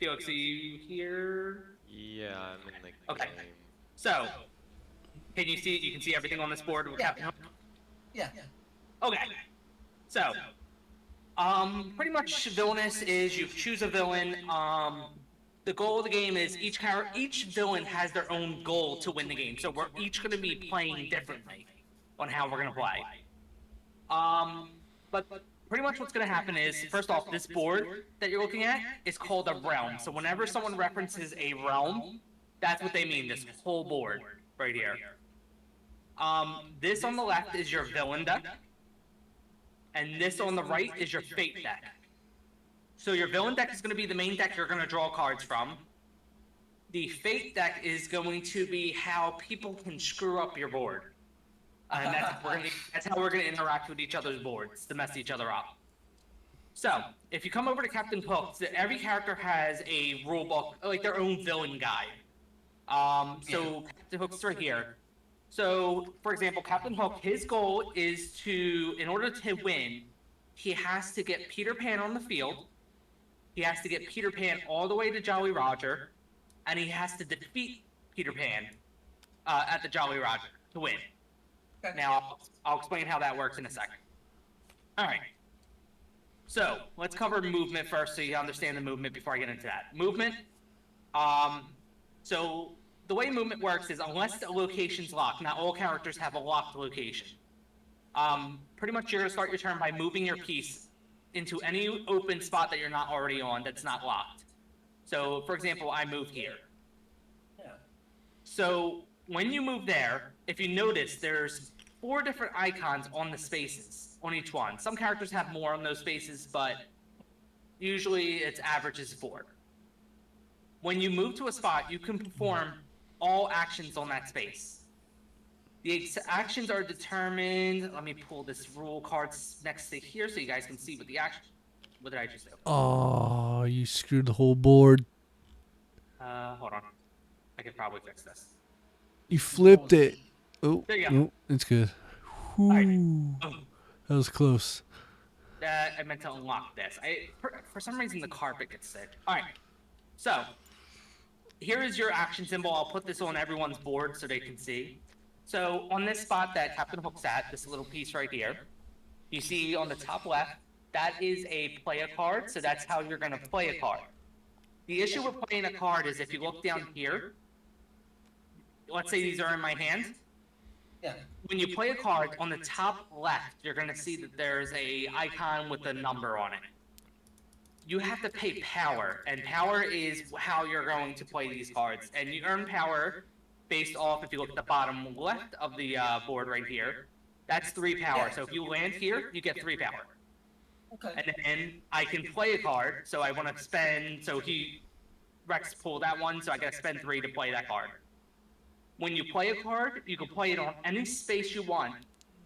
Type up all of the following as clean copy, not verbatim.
Felix, are you here? Yeah, I'm in the Okay. game. So, can you see? You can see everything on this board with Captain Hook. Yeah. Okay. So, pretty much villainous is you choose a villain. The goal of the game is each villain has their own goal to win the game. So we're each going to be playing differently on how we're going to play. But pretty much what's going to happen is, first off, this board that you're looking at is called a realm. So whenever someone references a realm, that's what they mean. This whole board right here. This on the left is your villain deck, and this on the right is your fate deck. So your villain deck is going to be the main deck you're going to draw cards from. The fate deck is going to be how people can screw up your board. And that's how we're going to interact with each other's boards to mess each other up. So, if you come over to Captain Hook, every character has a rule book, like their own villain guide. So Captain Hook's right here. So, for example, Captain Hook, his goal is to, in order to win, he has to get Peter Pan on the field. He has to get Peter Pan all the way to Jolly Roger, and he has to defeat Peter Pan at the Jolly Roger to win. Okay. Now, I'll explain how that works in a second. All right. So, let's cover movement first so you understand the movement before I get into that. Movement. So, the way movement works is unless the location's locked, not all characters have a locked location. Pretty much you're going to start your turn by moving your piece into any open spot that you're not already on that's not locked. So, for example, I move here. Yeah. So, when you move there, if you notice, there's 4 different icons on the spaces, on each one. Some characters have more on those spaces, but usually its average is 4. When you move to a spot, you can perform all actions on that space. The actions are determined. Let me pull this rule card next to here so you guys can see what the action. What did I just do? Oh, you screwed the whole board. Hold on. I could probably fix this. You flipped it. Oh, There you go. no, it's good. Alright. Whew. Oh, That was close. I meant to unlock this. For some reason the carpet gets sick. All right. So here is your action symbol. I'll put this on everyone's board so they can see. So on this spot that Captain Hook's at, this little piece right here, you see on the top left, that is a play a card. So that's how you're going to play a card. The issue with playing a card is if you look down here, let's say these are in my hand. Yeah. When you play a card, on the top left, you're going to see that there's a icon with a number on it. You have to pay power, and power is how you're going to play these cards. And you earn power based off, if you look at the bottom left of the board right here, that's 3 power. Yeah. So if you land here, you get 3 power. Okay. And then I can play a card, so I want to spend, so Rex pulled that one, so I got to spend 3 to play that card. When you play a card, you can play it on any space you want,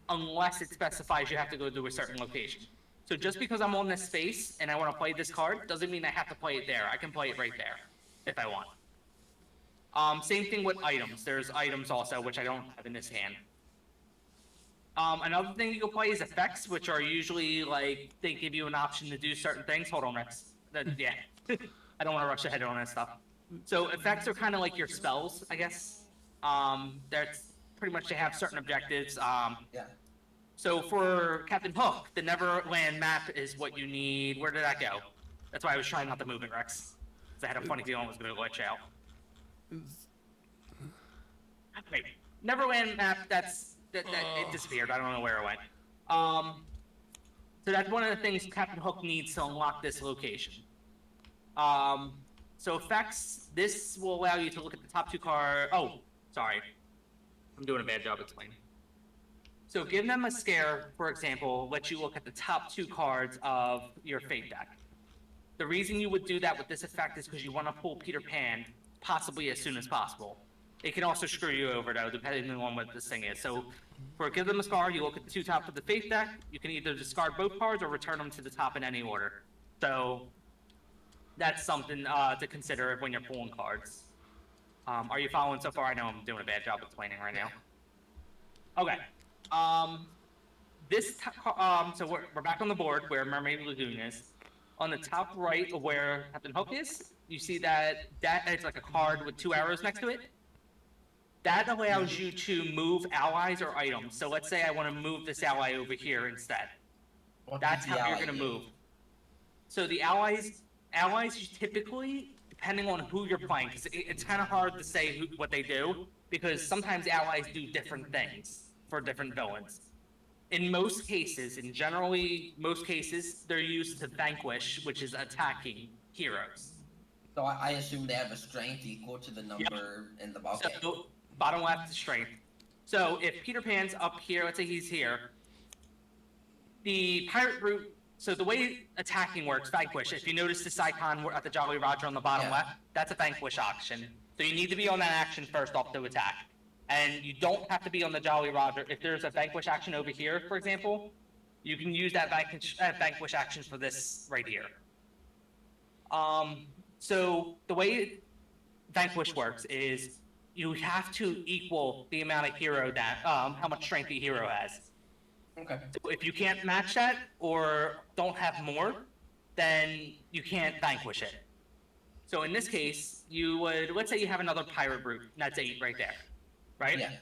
unless it specifies you have to go to a certain location. So just because I'm on this space and I want to play this card, doesn't mean I have to play it there. I can play it right there, if I want. Same thing with items. There's items also, which I don't have in this hand. Another thing you can play is effects, which are usually, like, they give you an option to do certain things. Hold on, Rex. Yeah. I don't want to rush ahead on that stuff. So effects are kind of like your spells, I guess. That's pretty much they have certain objectives. Yeah. So for Captain Hook, the Neverland map is what you need. Where did that go? That's why I was trying not to move it, Rex. Because I had a funny feeling it was going to glitch out. Wait, Neverland map, it disappeared. I don't know where it went. So that's one of the things Captain Hook needs to unlock this location. So effects, this will allow you to look at the top 2 cards. Oh, sorry. I'm doing a bad job explaining. So give them a scare, for example, lets you look at the top 2 cards of your fate deck. The reason you would do that with this effect is because you want to pull Peter Pan possibly as soon as possible. It can also screw you over, though, depending on what this thing is. So for give them a scar, you look at the 2 top of the fate deck. You can either discard both cards or return them to the top in any order. So that's something to consider when you're pulling cards. Are you following so far? I know I'm doing a bad job explaining right now. Okay. So we're back on the board where Mermaid Lagoon is. On the top right of where Captain Hook is, you see that it's like a card with 2 arrows next to it. That allows you to move allies or items. So let's say I want to move this ally over here instead. What That's does the how you're ally going to do? move. So the allies you typically, depending on who you're playing, because it's kind of hard to say what they do, because sometimes allies do different things for different villains. In most cases, in generally most cases, they're used to vanquish, which is attacking heroes. So I assume they have a strength equal to the number in the okay. So bottom left is strength. So if Peter Pan's up here, let's say he's here, the pirate brute. So the way attacking works, vanquish. If you notice this icon at the Jolly Roger on the bottom left, that's a vanquish action. So you need to be on that action first off to attack. And you don't have to be on the Jolly Roger. If there's a vanquish action over here, for example, you can use that vanquish action for this right here. So the way vanquish works is you have to equal the amount of hero that how much strength the hero has. Okay. So if you can't match that or don't have more, then you can't vanquish it. So in this case, you would, let's say you have another pirate brute, and that's 8 right there, right? Yeah.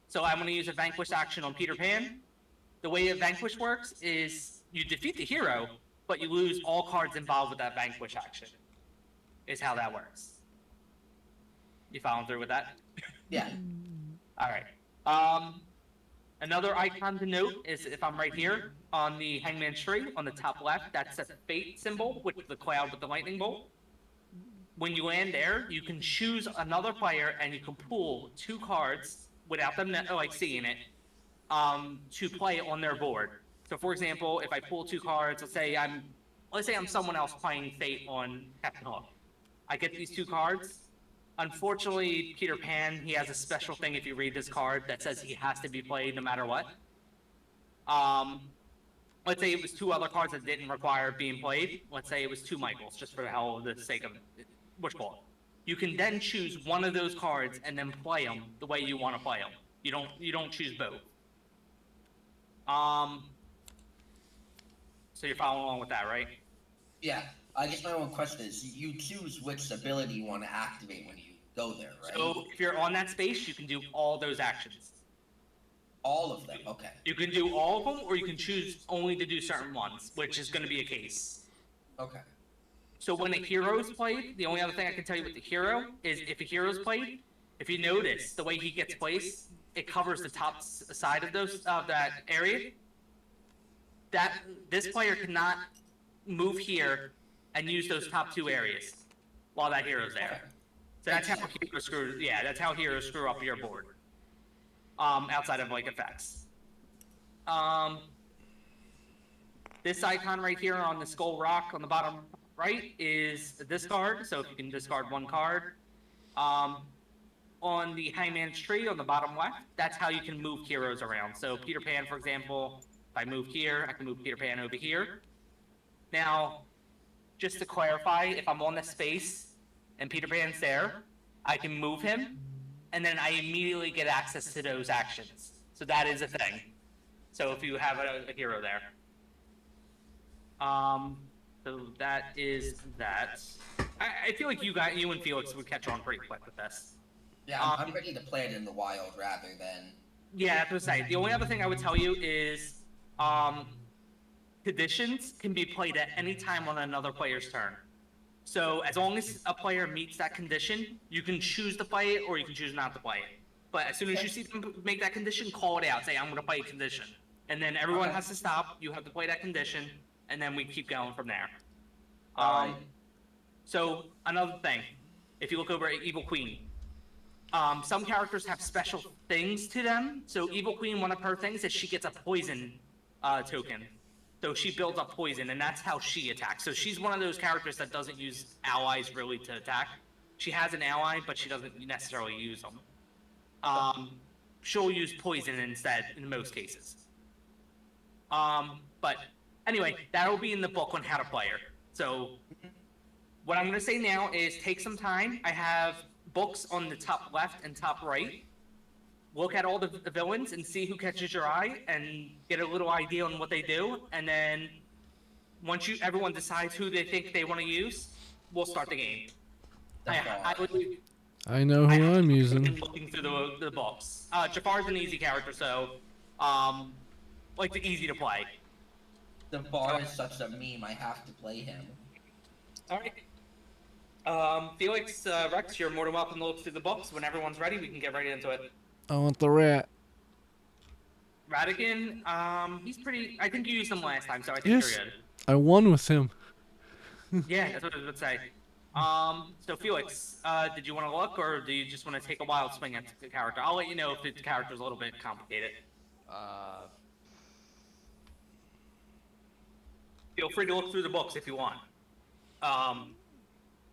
So I'm going to use a vanquish action on Peter Pan. The way a vanquish works is you defeat the hero, but you lose all cards involved with that vanquish action, is how that works. You following through with that? Yeah. All right. Another icon to note is if I'm right here on the Hangman's Tree on the top left, that's a fate symbol with the cloud with the lightning bolt. When you land there, you can choose another player and you can pull 2 cards without them like seeing it to play on their board. So for example, if I pull 2 cards, let's say I'm someone else playing Fate on Captain Hook. I get these 2 cards. Unfortunately, Peter Pan, he has a special thing if you read this card that says he has to be played no matter what. Let's say it was 2 other cards that didn't require being played. Let's say it was 2 Michaels, just for the sake of wishful. You can then choose one of those cards and then play them the way you want to play them. You don't choose both. So you're following along with that, right? Yeah. I guess my one question is, you choose which ability you want to activate when you go there, right? So if you're on that space, you can do all those actions. All of them, okay. You can do all of them, or you can choose only to do certain ones, which is going to be a case. Okay. So when a hero's played, the only other thing I can tell you with the hero is if a hero's played, if you notice the way he gets placed, it covers the top side of that area. This player cannot move here and use those top 2 areas while that hero's there. So that's how heroes screw. Yeah, that's how heroes screw up your board. Outside of like effects. This icon right here on the skull rock on the bottom right is a discard. So if you can discard 1 card. On the Hangman's Tree on the bottom left, that's how you can move heroes around. So Peter Pan, for example, if I move here, I can move Peter Pan over here. Now, just to clarify, if I'm on the space and Peter Pan's there, I can move him, and then I immediately get access to those actions. So that is a thing. So if you have a hero there. So that is that. I feel like you and Felix would catch on pretty quick with this. Yeah, I'm ready to play it in the wild rather than... Yeah, I have to say, the only other thing I would tell you is conditions can be played at any time on another player's turn. So as long as a player meets that condition, you can choose to play it or you can choose not to play it. But as soon as you see them make that condition, call it out. Say, I'm going to play a condition. And then everyone has to stop. You have to play that condition. And then we keep going from there. So another thing, if you look over at Evil Queen, some characters have special things to them. So Evil Queen, one of her things is she gets a poison token. So she builds up poison, and that's how she attacks. So she's one of those characters that doesn't use allies really to attack. She has an ally, but she doesn't necessarily use them. She'll use poison instead in most cases. But anyway, that'll be in the book on how to play her. So what I'm going to say now is take some time. I have books on the top left and top right. Look at all the villains and see who catches your eye and get a little idea on what they do. And then once everyone decides who they think they want to use, we'll start the game. The I bar. I know who I'm using. Looking through the books. Jafar's an easy character, so like easy to play. The bar is such a meme. I have to play him. All right. Felix, Rex, you're more than welcome to look through the books. When everyone's ready, we can get right into it. I want the rat. Radigan, he's pretty. I think you used him last time, so I think Yes. you're good. I won with him. Yeah, that's what I was about to say. So Felix, did you want to look, or do you just want to take a wild swing at the character? I'll let you know if the character's a little bit complicated. Feel free to look through the books if you want.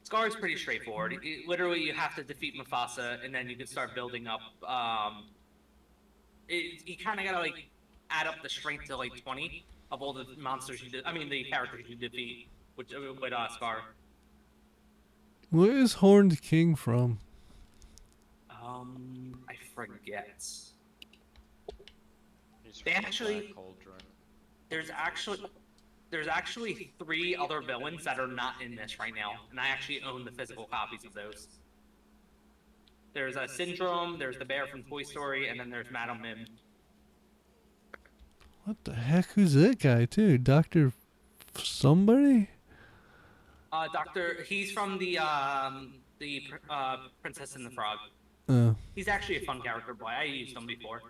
Scar is pretty straightforward. Literally, you have to defeat Mufasa, and then you can start building up. You kind of gotta like add up the strength to like 20 of all the monsters you did. I mean, the characters you defeat, which with Scar. Where is Horned King from? I forget. He's They from the actually- Black Cauldron. There's actually 3 other villains that are not in this right now, and I actually own the physical copies of those. There's a Syndrome, there's the bear from Toy Story, and then there's Madam Mim. What the heck? Who's that guy too? Dr. Somebody? He's from the Princess and the Frog. Oh. He's actually a fun character, boy. I used him before.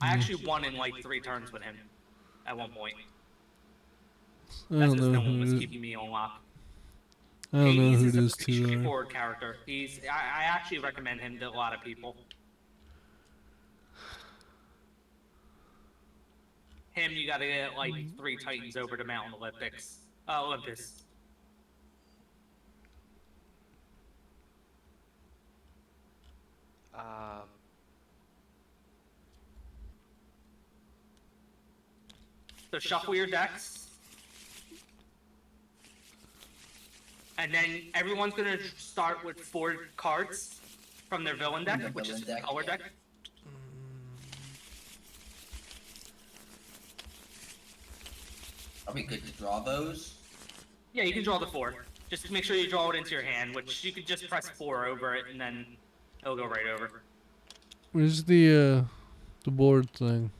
I actually won in like 3 turns with him at one point. I That's don't just know no one who was it is. keeping me on lock. I don't know Hades who is it a is pretty too. Larry. straightforward character. I actually recommend him to a lot of people. Him, you gotta get like 3 Titans over to Mount Olympus. So shuffle your decks. And then everyone's gonna start with 4 cards from their villain deck, The which is villain deck, color yeah. deck. Are we good to draw those? Yeah, you can draw the 4. Just make sure you draw it into your hand, which you could just press 4 over it, and then it'll go right over. Where's the board thing?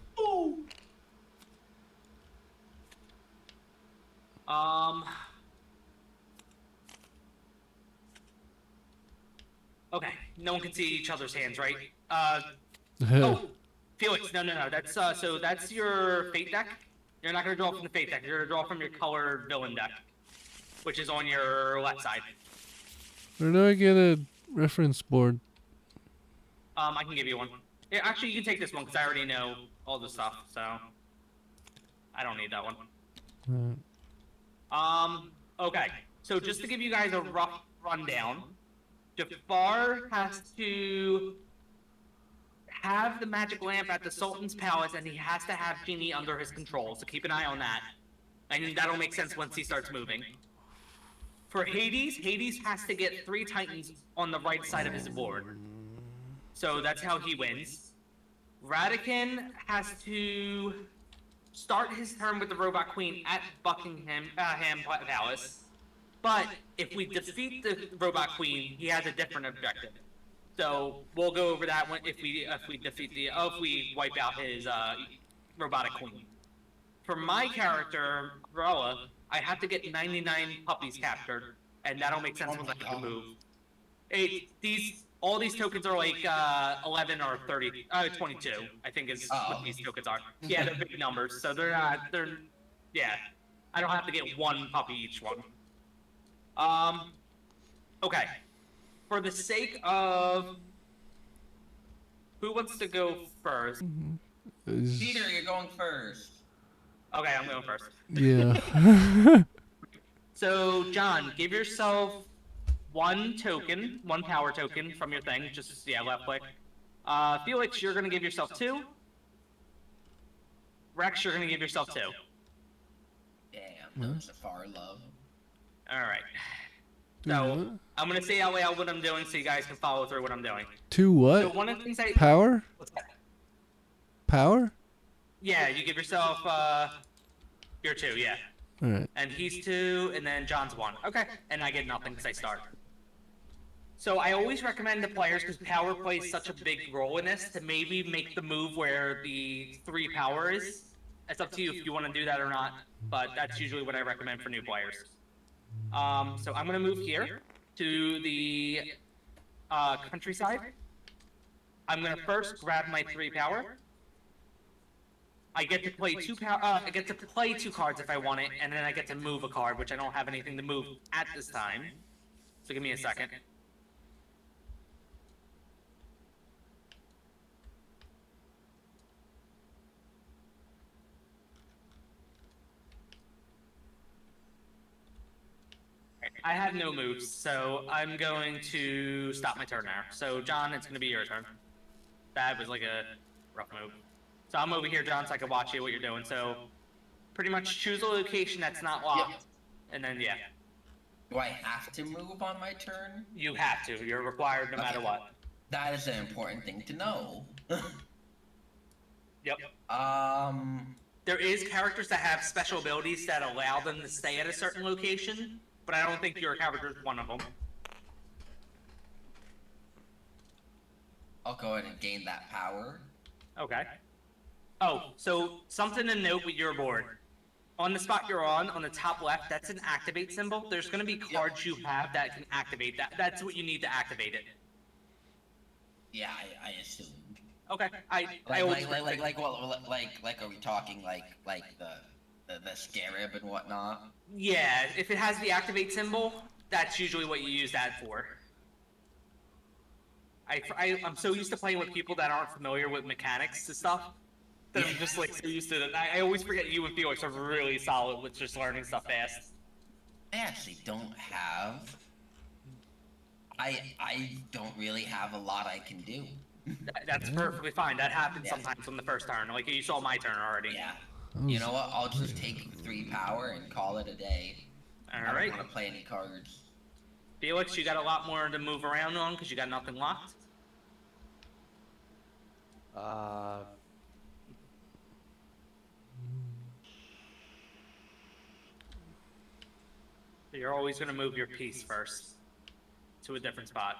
Okay, no one can see each other's hands, right? Hell. Oh, Felix, no. That's so that's your fate deck. You're not gonna draw from the fate deck. You're gonna draw from your colored villain deck, which is on your left side. Where do I get a reference board? I can give you one. Yeah, actually, you can take this one because I already know all the stuff, so I don't need that one. Okay. So just to give you guys a rough rundown, Jafar has to have the magic lamp at the Sultan's palace, and he has to have Genie under his control. So keep an eye on that, and that'll make sense once he starts moving. For Hades, Hades has to get 3 Titans on the right side of his board. So that's how he wins. Radican has to start his turn with the Robot Queen at Buckingham Palace. But if we defeat the Robot Queen, he has a different objective. So we'll go over that one if we wipe out his Robotic Queen. For my character, Cruella, I have to get 99 puppies captured, and that'll make sense once I can move. All these tokens are like 11 or 30, 22, I think is what these tokens are. Yeah, they're big numbers, so yeah. I don't have to get 1 puppy each one. Okay. For the sake of... Who wants to go first? Peter, you're going first. Okay, I'm going first. Yeah. So, John, give yourself 1 token, 1 power token from your thing. Just, left click. Felix, you're going to give yourself 2. Rex, you're going to give yourself 2. Damn, no Jafar love. Alright. So, I'm going to say out loud what I'm doing so you guys can follow through what I'm doing. 2 what? So, one of the things Power? What's that? Power? Yeah, you give yourself, your 2, yeah. All right. And he's 2, and then John's 1. Okay, and I get nothing because I start. So I always recommend to players, because power plays such a big role in this, to maybe make the move where the 3 power is. It's up to you if you want to do that or not, but that's usually what I recommend for new players. So I'm going to move here to the countryside. I'm going to first grab my 3 power. I get to play 2 power. I get to play 2 cards if I want it, and then I get to move a card, which I don't have anything to move at this time. So give me a second. I have no moves, so I'm going to stop my turn now. So John, it's going to be your turn. That was like a rough move. So I'm over here, John, so I can watch you what you're doing. So pretty much choose a location that's not locked, and then yeah. Do I have to move on my turn? You have to. You're required no matter what. That is an important thing to know. Yep. There is characters that have special abilities that allow them to stay at a certain location, but I don't think your character is one of them. I'll go ahead and gain that power. Okay. Oh, so something to note with your board. On the spot you're on the top left, that's an activate symbol. There's going to be cards you have that can activate that. That's what you need to activate it. Yeah, I assume. Okay. Like are we talking like the scarab and whatnot? Yeah, if it has the activate symbol, that's usually what you use that for. I'm so used to playing with people that aren't familiar with mechanics and stuff that I'm just like so used to it. I always forget you and Felix are really solid with just learning stuff fast. I actually don't have. I don't really have a lot I can do. That's perfectly fine. That happens sometimes on the first turn. Like you saw my turn already. Yeah. You know what? I'll just take 3 power and call it a day. I don't want to play any cards. Felix, you got a lot more to move around on because you got nothing locked. You're always going to move your piece first to a different spot.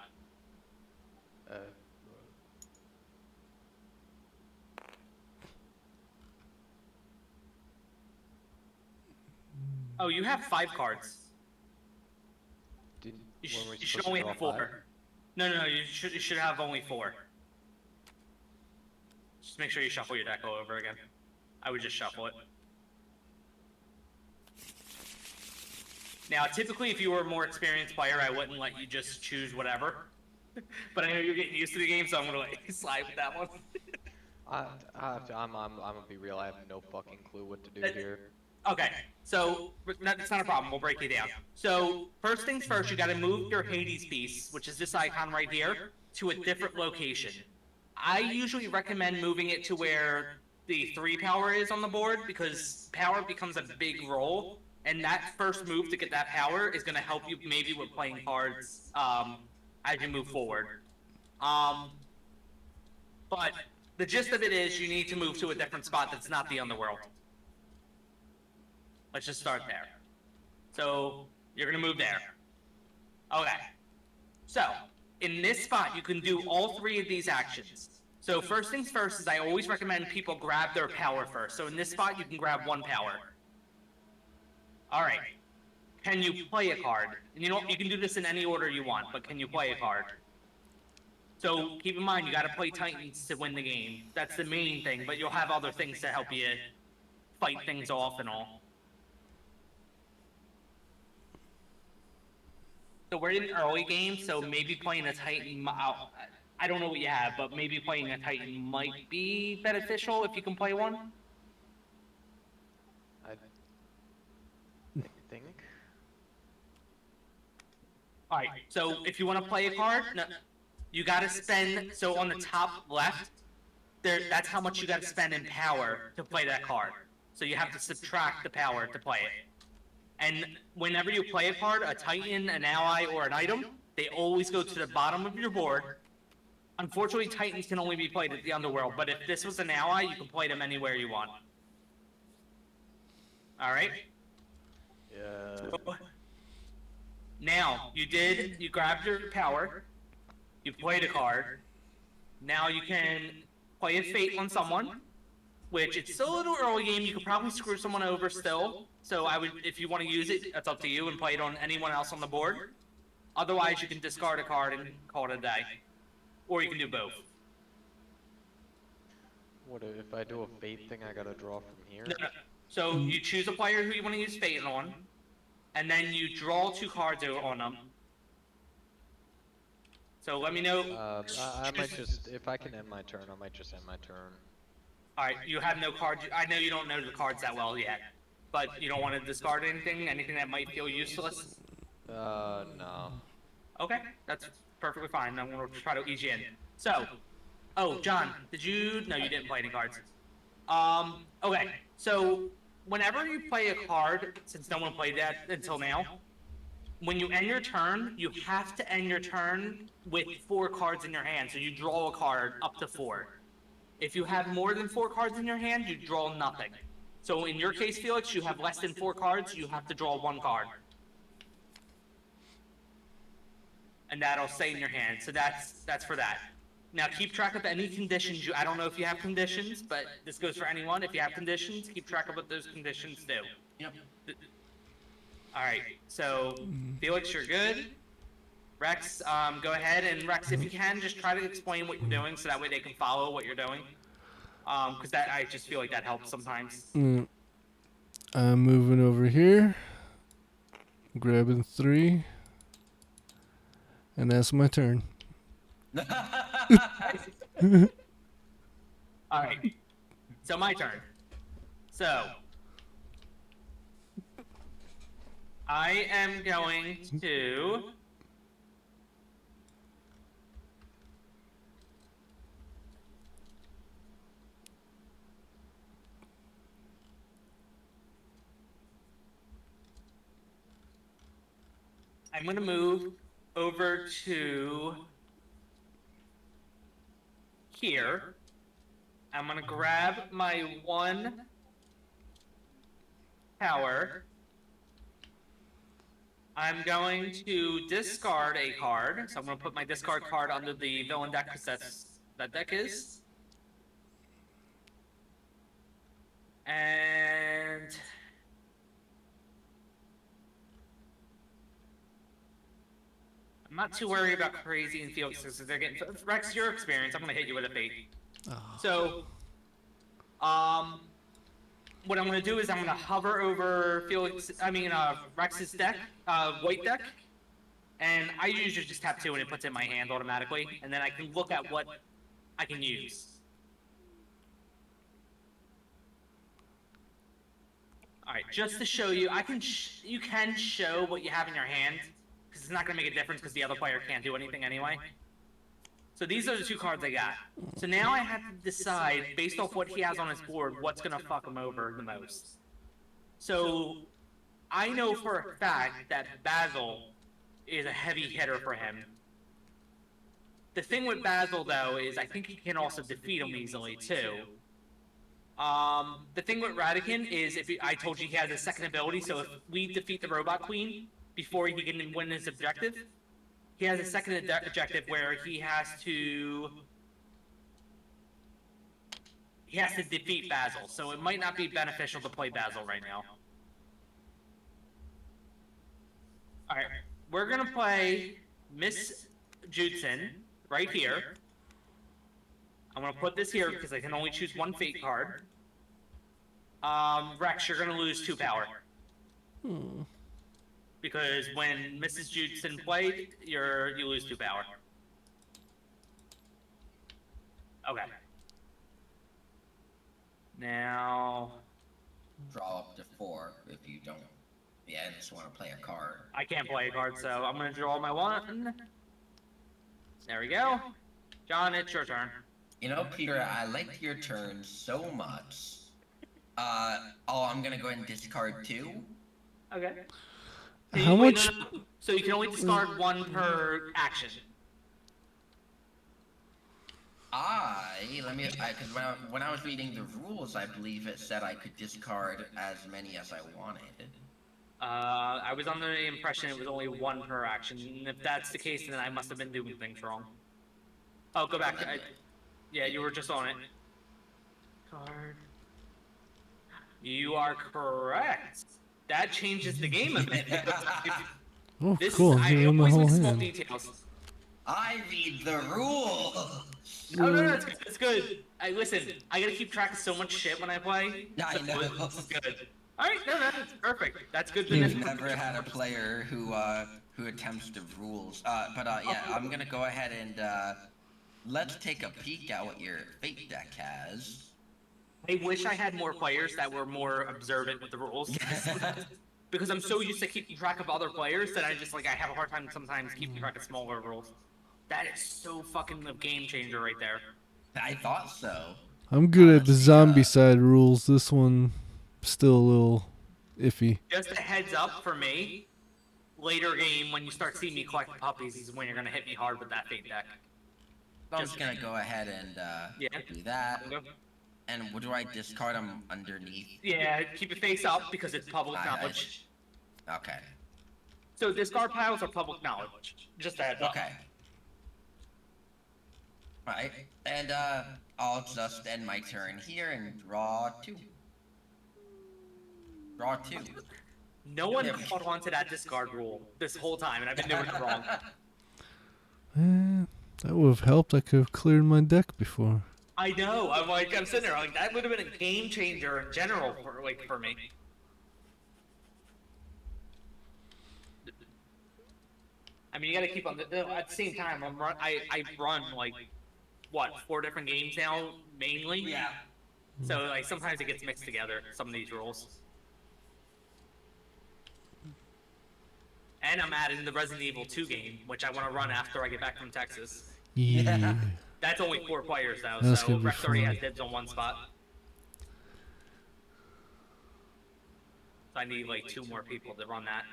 Oh, you have 5 cards. You should only have 4. No, you should have only 4. Just make sure you shuffle your deck all over again. I would just shuffle it. Now, typically, if you were a more experienced player, I wouldn't let you just choose whatever. But I know you're getting used to the game, so I'm gonna let you slide with that one. I'm gonna be real. I have no fucking clue what to do here. Okay, so that's not a problem. We'll break it down. So first things first, you got to move your Hades piece, which is this icon right here, to a different location. I usually recommend moving it to where the 3 power is on the board because power becomes a big role, and that first move to get that power is going to help you maybe with playing cards as you move forward. But the gist of it is you need to move to a different spot that's not the underworld. Let's just start there. So you're going to move there. Okay. So in this spot, you can do all 3 of these actions. So first things first is I always recommend people grab their power first. So in this spot, you can grab 1 power. All right. Can you play a card? And you know, you can do this in any order you want, but can you play a card? So keep in mind, you got to play Titans to win the game. That's the main thing, but you'll have other things to help you fight things off and all. So we're in early game, so maybe playing a Titan, I don't know what you have, but maybe playing a Titan might be beneficial if you can play one. I think. Alright, so if you want to play a card, no, you gotta spend, so on the top left, that's how much you gotta spend in power to play that card. So you have to subtract the power to play it. And whenever you play a card, a Titan, an ally, or an item, they always go to the bottom of your board. Unfortunately, Titans can only be played at the Underworld, but if this was an ally, you can play them anywhere you want. Alright? Yeah. Now, you grabbed your power, you played a card. Now you can play a fate on someone, which it's still a little early game. You could probably screw someone over still. So I would, if you want to use it, that's up to you and play it on anyone else on the board. Otherwise, you can discard a card and call it a day. Or you can do both. What if I do a fate thing? I gotta draw from here. No. So you choose a player who you want to use fate on, and then you draw 2 cards on them. So let me know. I might just, if I can end my turn, I might just end my turn. Alright, you have no cards. I know you don't know the cards that well yet. But you don't want to discard anything? Anything that might feel useless? No. Okay, that's perfectly fine. I'm going to try to ease you in. So, oh, John, did you... No, you didn't play any cards. Okay, so whenever you play a card, since no one played that until now, when you end your turn, you have to end your turn with 4 cards in your hand. So you draw a card up to 4. If you have more than 4 cards in your hand, you draw nothing. So in your case, Felix, you have less than 4 cards, you have to draw 1 card. And that'll stay in your hand. So that's for that. Now keep track of any conditions. I don't know if you have conditions, but this goes for anyone. If you have conditions, keep track of what those conditions do. Yep. Alright, so Felix, you're good. Rex, go ahead, and Rex, if you can, just try to explain what you're doing so that way they can follow what you're doing. Because I just feel like that helps sometimes. I'm moving over here, grabbing 3, and that's my turn. Alright, so my turn. So, I am going to... I'm going to move over to here. I'm going to grab my 1 power. I'm going to discard a card. So I'm going to put my discard card under the villain deck because that deck is. And... I'm not too worried about Crazy and Felix because they're getting... Rex, your experience, I'm going to hit you with a fate. Oh. So, what I'm going to do is I'm going to hover over Rex's deck, white deck, and I usually just tap 2 and it puts it in my hand automatically, and then I can look at what I can use. Alright, just to show you, you can show what you have in your hand, because it's not going to make a difference because the other player can't do anything anyway. So these are the 2 cards I got. So now I have to decide, based off what he has on his board, what's going to fuck him over the most. So I know for a fact that Basil is a heavy hitter for him. The thing with Basil, though, is I think he can also defeat him easily, too. The thing with Radican is, I told you he has a second ability, so if we defeat the Robot Queen before he can win his objective, he has a second objective where he has to defeat Basil, so it might not be beneficial to play Basil right now. Alright, we're gonna play Miss Judson right here. I'm gonna put this here because I can only choose 1 fate card. Rex, you're gonna lose 2 power. Because when Mrs. Judson played, you lose 2 power. Okay. Now... Draw up to 4 if you don't. Yeah, I just want to play a card. I can't play a card, so I'm gonna draw my 1. There we go. John, it's your turn. You know, Peter, I liked your turn so much. I'm gonna go ahead and discard 2. Okay. How much? So you can only discard 1 per action. Because when I was reading the rules, I believe it said I could discard as many as I wanted. I was under the impression it was only one per action. And if that's the case, then I must have been doing things wrong. Oh, go back. Yeah, you were just on it. Card. You are correct. That changes the game a bit. Oh, This cool. is, I You're in the always whole miss small hand. details. I read the rules. No, it's good. It's good. Listen, I gotta keep track of so much shit when I play. I So know. This is good. Alright, no, that's perfect. That's good to We've know. never had a player who attempts the rules. Yeah, I'm gonna go ahead and let's take a peek at what your fate deck has. I wish I had more players that were more observant with the rules. Because I'm so used to keeping track of other players that I just I have a hard time sometimes keeping track of smaller rules. That is so fucking a game changer right there. I thought so. I'm good at the Let's see, zombie side rules. This one, still a little iffy. Just a heads up for me. Later game, when you start seeing me collect puppies, is when you're gonna hit me hard with that fate deck. I'm just gonna go ahead and do that. And what do I discard them underneath? Yeah, keep your face up because it's public knowledge. Okay. So discard piles are public knowledge. Just a heads up. Okay. Right. And I'll just end my turn here and draw 2. Draw 2. No one caught on to that discard rule this whole time, and I've been doing it wrong. That would have helped. I could have cleared my deck before. I know. I'm sitting there that would have been a game changer in general for me. I mean, you got to keep on at the same time. I run 4 different games now mainly. Yeah. So sometimes it gets mixed together. Some of these rules. And I'm adding the Resident Evil 2 game, which I want to run after I get back from Texas. Yeah. That's only 4 players though, That's so gonna be Rex already fun. has dibs on one spot. So I need 2 more people to run that.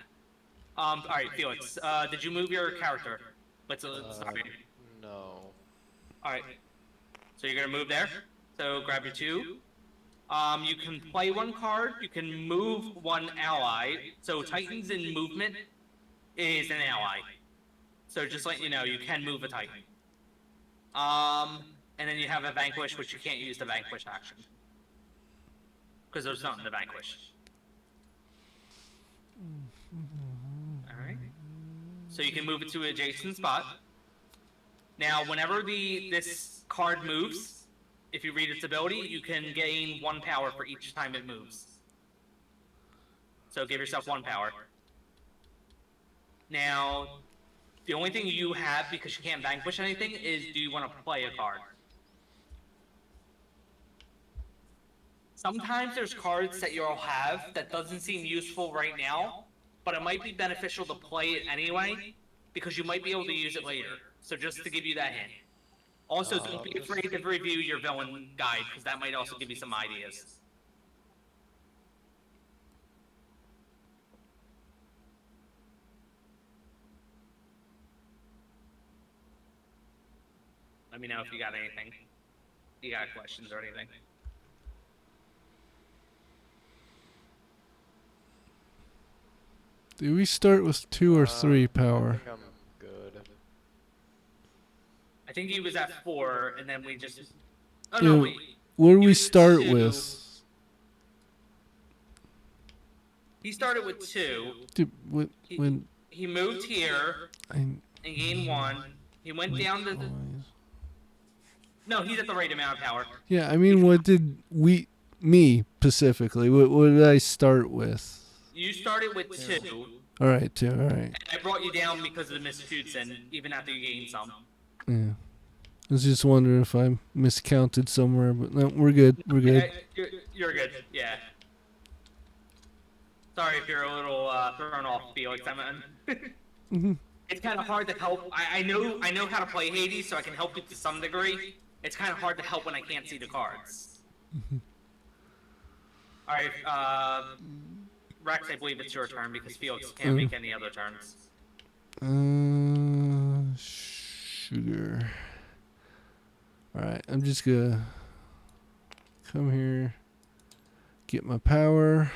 Alright, Felix, did you move your character? Sorry. No. Alright. So you're gonna move there. So grab your 2. You can play 1 card, you can move 1 ally. So Titans in movement is an ally. So just letting you know, you can move a Titan. And then you have a Vanquish, which you can't use the Vanquish action. Because there's nothing to Vanquish. Alright. So you can move it to an adjacent spot. Now, whenever this card moves, if you read its ability, you can gain 1 power for each time it moves. So give yourself 1 power. Now, the only thing you have, because you can't vanquish anything, is do you want to play a card? Sometimes there's cards that you'll have that doesn't seem useful right now, but it might be beneficial to play it anyway, because you might be able to use it later. So just to give you that hint. Also, don't be afraid to review your villain guide, because that might also give you some ideas. Let me know if you got anything. You got questions or anything. Do we start with 2 or 3 I power? think I'm good. I think he was at 4, and then we just... Oh, Yeah, no, wait. What do He we was start 2. with? He started with 2. Dude, when He moved here in game 1. He went down to the... No, he's at the right amount of power. Yeah, I mean, what did me specifically, what did I start with? You started with 2. All right, 2, all right. And I brought you down because of the misshoots, and even after you gained some. Yeah. I was just wondering if I miscounted somewhere, but no, we're good, we're good. You're good, yeah. Sorry if you're a little thrown off, Felix. It's kind of hard to help. I know how to play Hades, so I can help you to some degree. It's kind of hard to help when I can't see the cards. Alright, Rex, I believe it's your turn because Felix can't make any other turns. Sugar. Alright, I'm just gonna come here, get my power.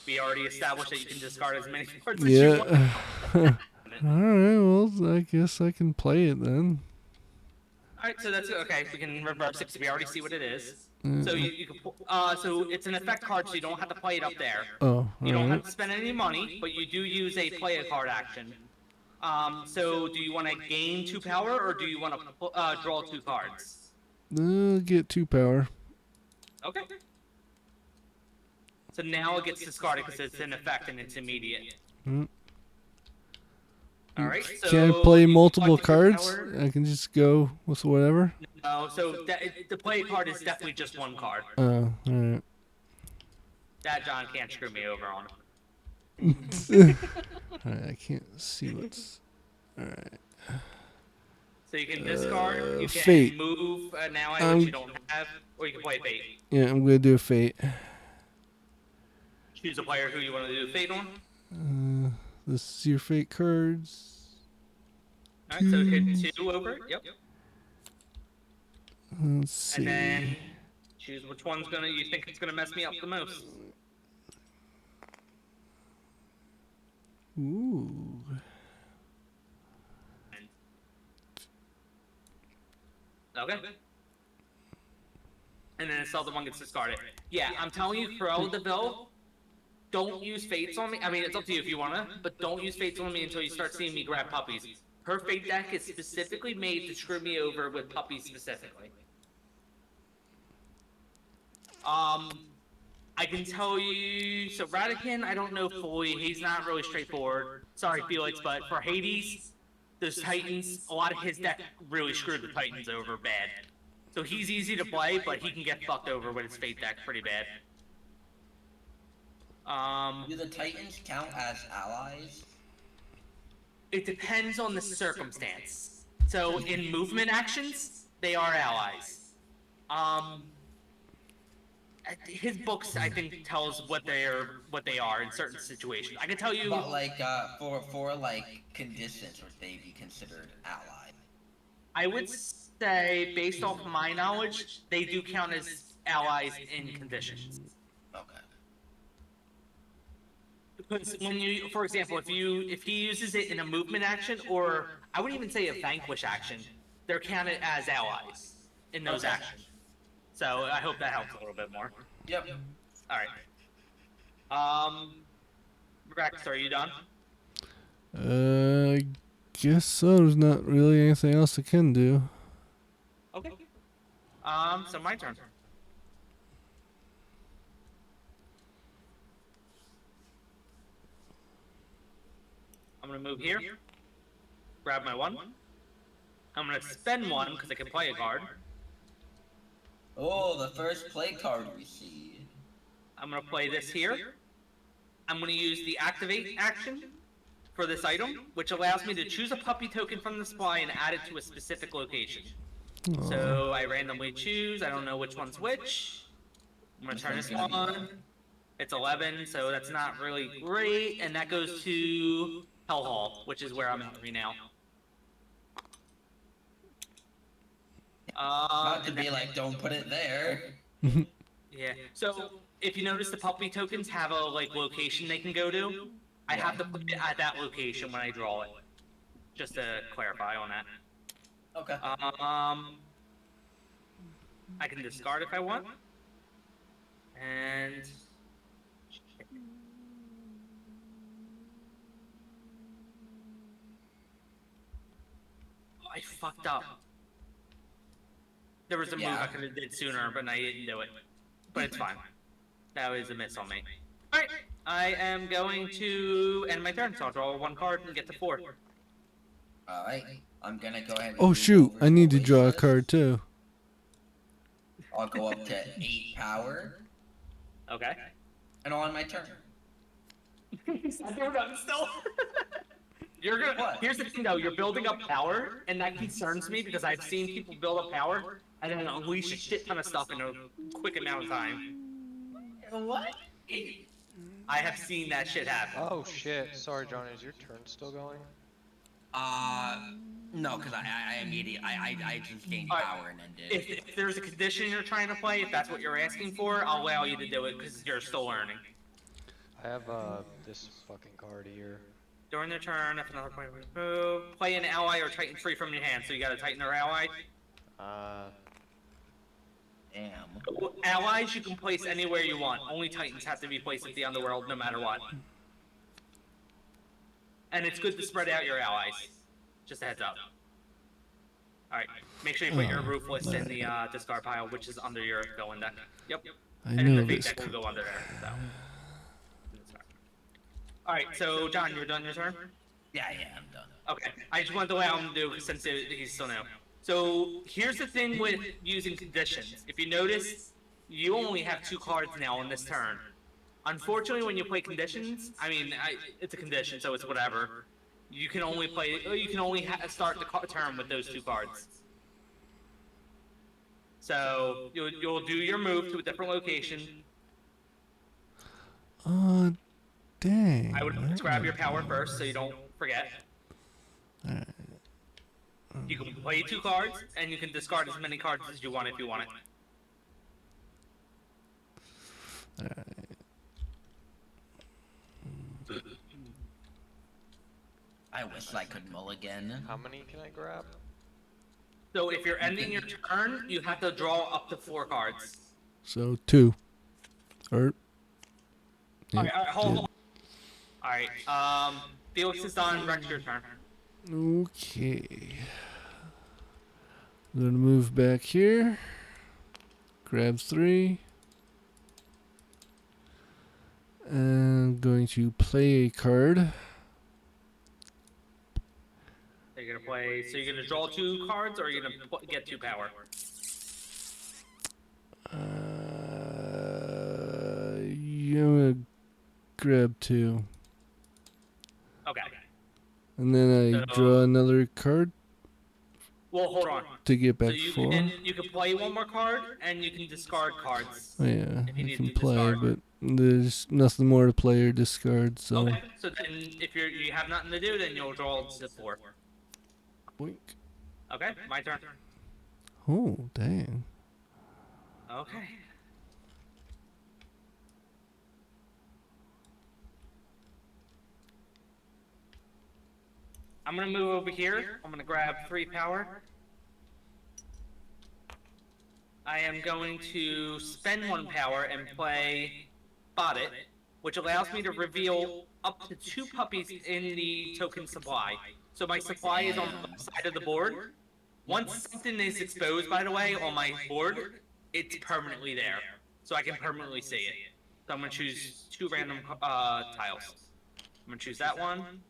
We already established that you can discard as many cards as you want. Yeah. Alright, well, I guess I can play it then. Alright, so that's okay. We can reverse it because we already see what it is. Yeah. So you can so it's an effect card, so you don't have to play it up there. Oh, You don't have alright. to spend any money, but you do use a play a card action. So do you want to gain 2 power or do you want to draw 2 cards? Get 2 power. Okay. So now it gets discarded because it's in effect and it's immediate. Mm. Alright, so Can I play you multiple collect your cards? power. I can just go with whatever? No, so the play card is definitely just 1 card. Oh, alright. That John can't screw me over on. Alright, I can't see what's... Alright. So you can discard, you can Fate. move an ally which you don't have, or you can play Fate. Yeah, I'm gonna do a Fate. Choose a player who you want to do Fate on. This is your Fate cards. Alright, so hit 2 over it. Yep. Let's see. And then choose which one's you think it's gonna mess me up the most. Ooh. Okay. And then it's the other one gets discarded. Yeah, I'm telling you, Cruella de Vil, don't use Fates on me. I mean, it's up to you if you wanna, but don't use Fates on me until you start seeing me grab puppies. Her Fate deck is specifically made to screw me over with puppies specifically. I can tell you, so Radican, I don't know fully, he's not really straightforward. Sorry, Felix, but for Hades, those Titans, a lot of his deck really screwed the Titans over bad. So he's easy to play, but he can get fucked over with his Fate deck pretty bad. Do the Titans count as allies? It depends on the circumstance. So in movement actions, they are allies. His books, I think, tells what they are in certain situations. I can tell you. But like, for like conditions, would they be considered allies? I would say, based off my knowledge, they do count as allies in conditions. Okay. Because when you, for example, if he uses it in a movement action, or I wouldn't even say a vanquish action, they're counted as allies in those actions. So I hope that helps a little bit more. Yep. All right. Rex, are you done? I guess so. There's not really anything else I can do. Okay. So my turn. I'm gonna move here. Grab my 1. I'm gonna spend 1 because I can play a card. Oh, the first play card we see. I'm gonna play this here. I'm gonna use the activate action for this item, which allows me to choose a puppy token from the supply and add it to a specific location. So I randomly choose. I don't know which one's which. I'm gonna turn this on. It's 11, so that's not really great, and that goes to Hell Hall, which is where I'm at right now. Not to be like, don't put it there. Yeah. So if you notice, the puppy tokens have a location they can go to. I have to put it at that location when I draw it. Just to clarify on that. Okay. I can discard if I want. And I fucked up. There was a move I could have did sooner, but I didn't do it. But it's fine. That was a miss on me. Alright, I am going to end my turn, so I'll draw 1 card and get to 4. Alright, I'm gonna go ahead and Oh move shoot, over I need to the draw a list. card too. I'll go up to 8 power, Okay. and on my turn. I'm doing that still. You're gonna. What? Here's the thing, though. You're building up power, and that concerns me because I've seen people build up power and then unleash a shit ton of stuff in a quick amount of time. What? I have seen that shit happen. Oh shit, sorry John, is your turn still going? No, because I immediately, I just gained Alright, power and then did. If there's a condition you're trying to play, if that's what you're asking for, I'll allow you to do it because you're still learning. I have this fucking card here. During their turn, if another player move, play an ally or Titan free from your hand. So you got a Titan or ally. Damn. Allies you can place anywhere you want. Only Titans have to be placed at the underworld, no matter what. And it's good to spread out your allies. Just a heads up. All right. Make sure you put your Ruthless in the discard pile, which is under your villain deck. Yep. I And know the fate this. deck will go under there. So. All right. So John, you're done your turn. Yeah, I'm done. Okay. I just wanted to allow him to do since he's still new. So here's the thing with using conditions. If you notice, you only have 2 cards now on this turn. Unfortunately, when you play conditions, I mean, it's a condition, so it's whatever. You can only play. You can only start the turn with those 2 cards. So you'll do your move to a different location. Dang. I would grab your power first, so you don't forget. Alright. You can play 2 cards, and you can discard as many cards as you want if you want it. I wish I could mulligan. How many can I grab? So if you're ending your turn, you have to draw up to 4 cards. So 2. Or. Yeah, Alright, hold on. Alright, Felix is done. Rex, your turn. Okay. I'm gonna move back here. Grab 3. And going to play a card. So you're gonna play. So you're gonna draw 2 cards, or you're gonna get 2 power. Yeah, I'm gonna grab 2. Okay. And then I So- draw another card Well, hold on. to get So back you 4. you can play 1 more card, and you can discard cards. Oh, yeah, if you I need can to play, discard. but there's nothing more to play or discard, so. Okay. So then, if you have nothing to do, then you'll draw to 4. Boink. Okay. My turn. Oh, dang. Okay. I'm gonna move over here. I'm gonna grab 3 power. I am going to spend 1 power and play Spot It, which allows me to reveal up to 2 puppies in the token supply. So my supply is on the side of the board. Once something is exposed, by the way, on my board, it's permanently there. So I can permanently see it. So I'm gonna choose 2 random tiles. I'm gonna choose that one.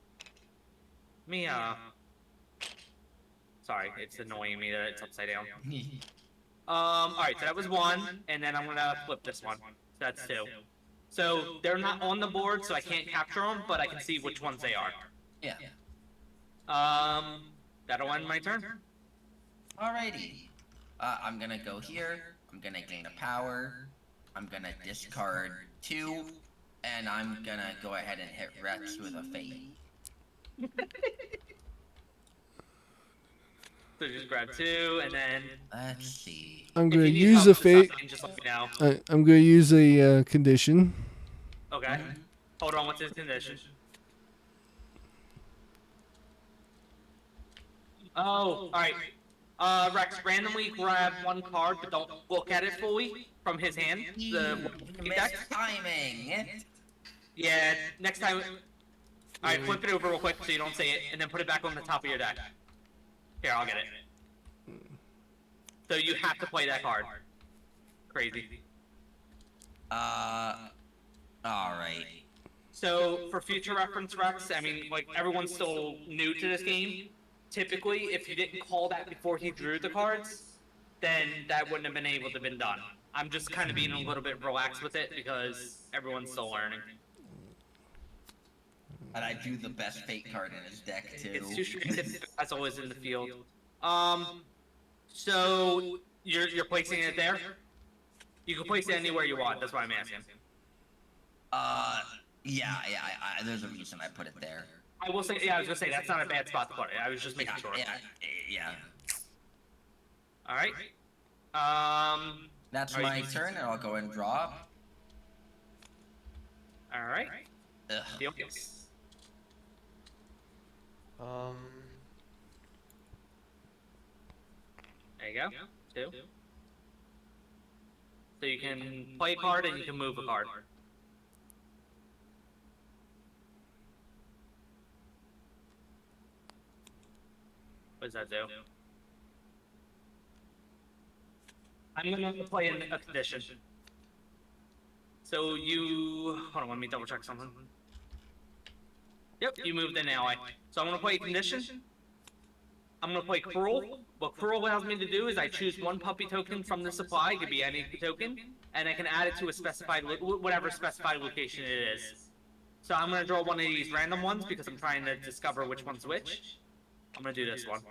Sorry, it's annoying me that it's upside down. Alright, so that was 1, and then I'm gonna flip this one. So that's 2. So they're not on the board, so I can't capture them, but I can see which ones they are. Yeah. That'll end my turn. Alrighty. I'm gonna go here. I'm gonna gain a power. I'm gonna discard 2, and I'm gonna go ahead and hit Rex with a fate. So just grab 2, and then Let's see. I'm if gonna you need use help a with fate. something, just let me know. I'm gonna use a condition. Okay. Hold on, what's his condition? Oh, alright. Rex, randomly grab 1 card, but don't look at it fully from his hand. The deck. Missed timing. Yeah, next time. Alright, flip it over real quick so you don't see it, and then put it back on the top of your deck. Here, I'll get it. So you have to play that card. Crazy. Alright. So, for future reference, Rex, I mean, like, everyone's still new to this game. Typically, if you didn't call that before he drew the cards, then that wouldn't have been able to have been done. I'm just kind of being a little bit relaxed with it because everyone's still learning. And I drew the best fate card in his deck, too. It's too strict as always in the field. So you're placing it there? You can place it anywhere you want, that's why I'm asking. Yeah, there's a reason I put it there. I will say, yeah, I was gonna say, that's not a bad spot to put it. I was just making sure. Yeah. Alright. That's Are my you- turn, and I'll go and draw. Alright. Ugh. Felix. There you go. 2. So you can play a card and you can move a card. What does that do? I'm gonna play in a condition. So you hold on, let me double check something. Yep, you moved in ally. So I'm gonna play condition. I'm gonna play cruel. What cruel allows me to do is I choose 1 puppy token from the supply, it could be any token, and I can add it to a specified whatever specified location it is. So I'm gonna draw one of these random ones because I'm trying to discover which one's which. I'm gonna do this one.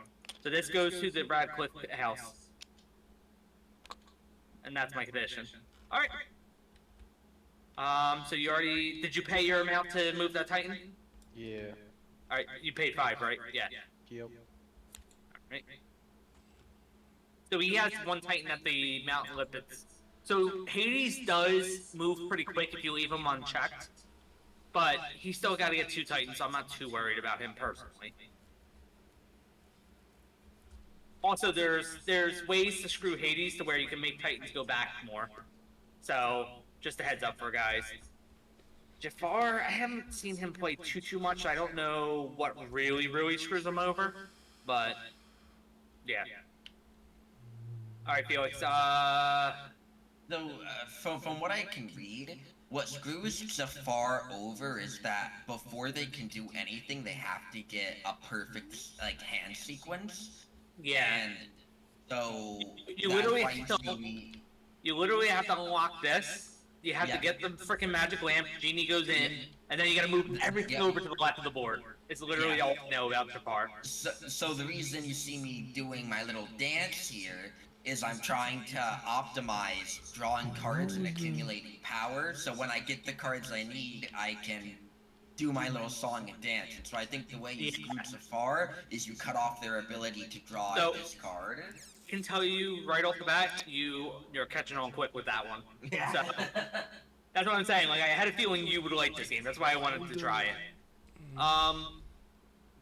So this goes to the Radcliffe house. And that's my condition. Alright. So you already did you pay your amount to move that Titan? Yeah. Alright, you paid 5, right? Yeah. Yep. Alright. So he has 1 Titan at the mountain lipids. So Hades does move pretty quick if you leave him unchecked. But he's still gotta get 2 Titans, so I'm not too worried about him personally. Also, there's ways to screw Hades to where you can make Titans go back more. So, just a heads up for guys. Jafar, I haven't seen him play too much. I don't know what really screws him over, but yeah. All right, Felix. Though, from what I can read, what screws Zafar over is that before they can do anything, they have to get a perfect hand sequence. Yeah. And so You literally have to unlock this. You have to get the freaking magic lamp. Genie goes in, and then you gotta move everything over to the left of the board. It's literally all I know about Jafar. So the reason you see me doing my little dance here is I'm trying to optimize drawing cards and accumulating power. So when I get the cards I need, I can do my little song and dance. And so I think the way you screw Zafar is you cut off their ability to draw this card. I can tell you right off the bat, you're catching on quick with that one. Yeah. So, that's what I'm saying. Like I had a feeling you would like this game. That's why I wanted to try it.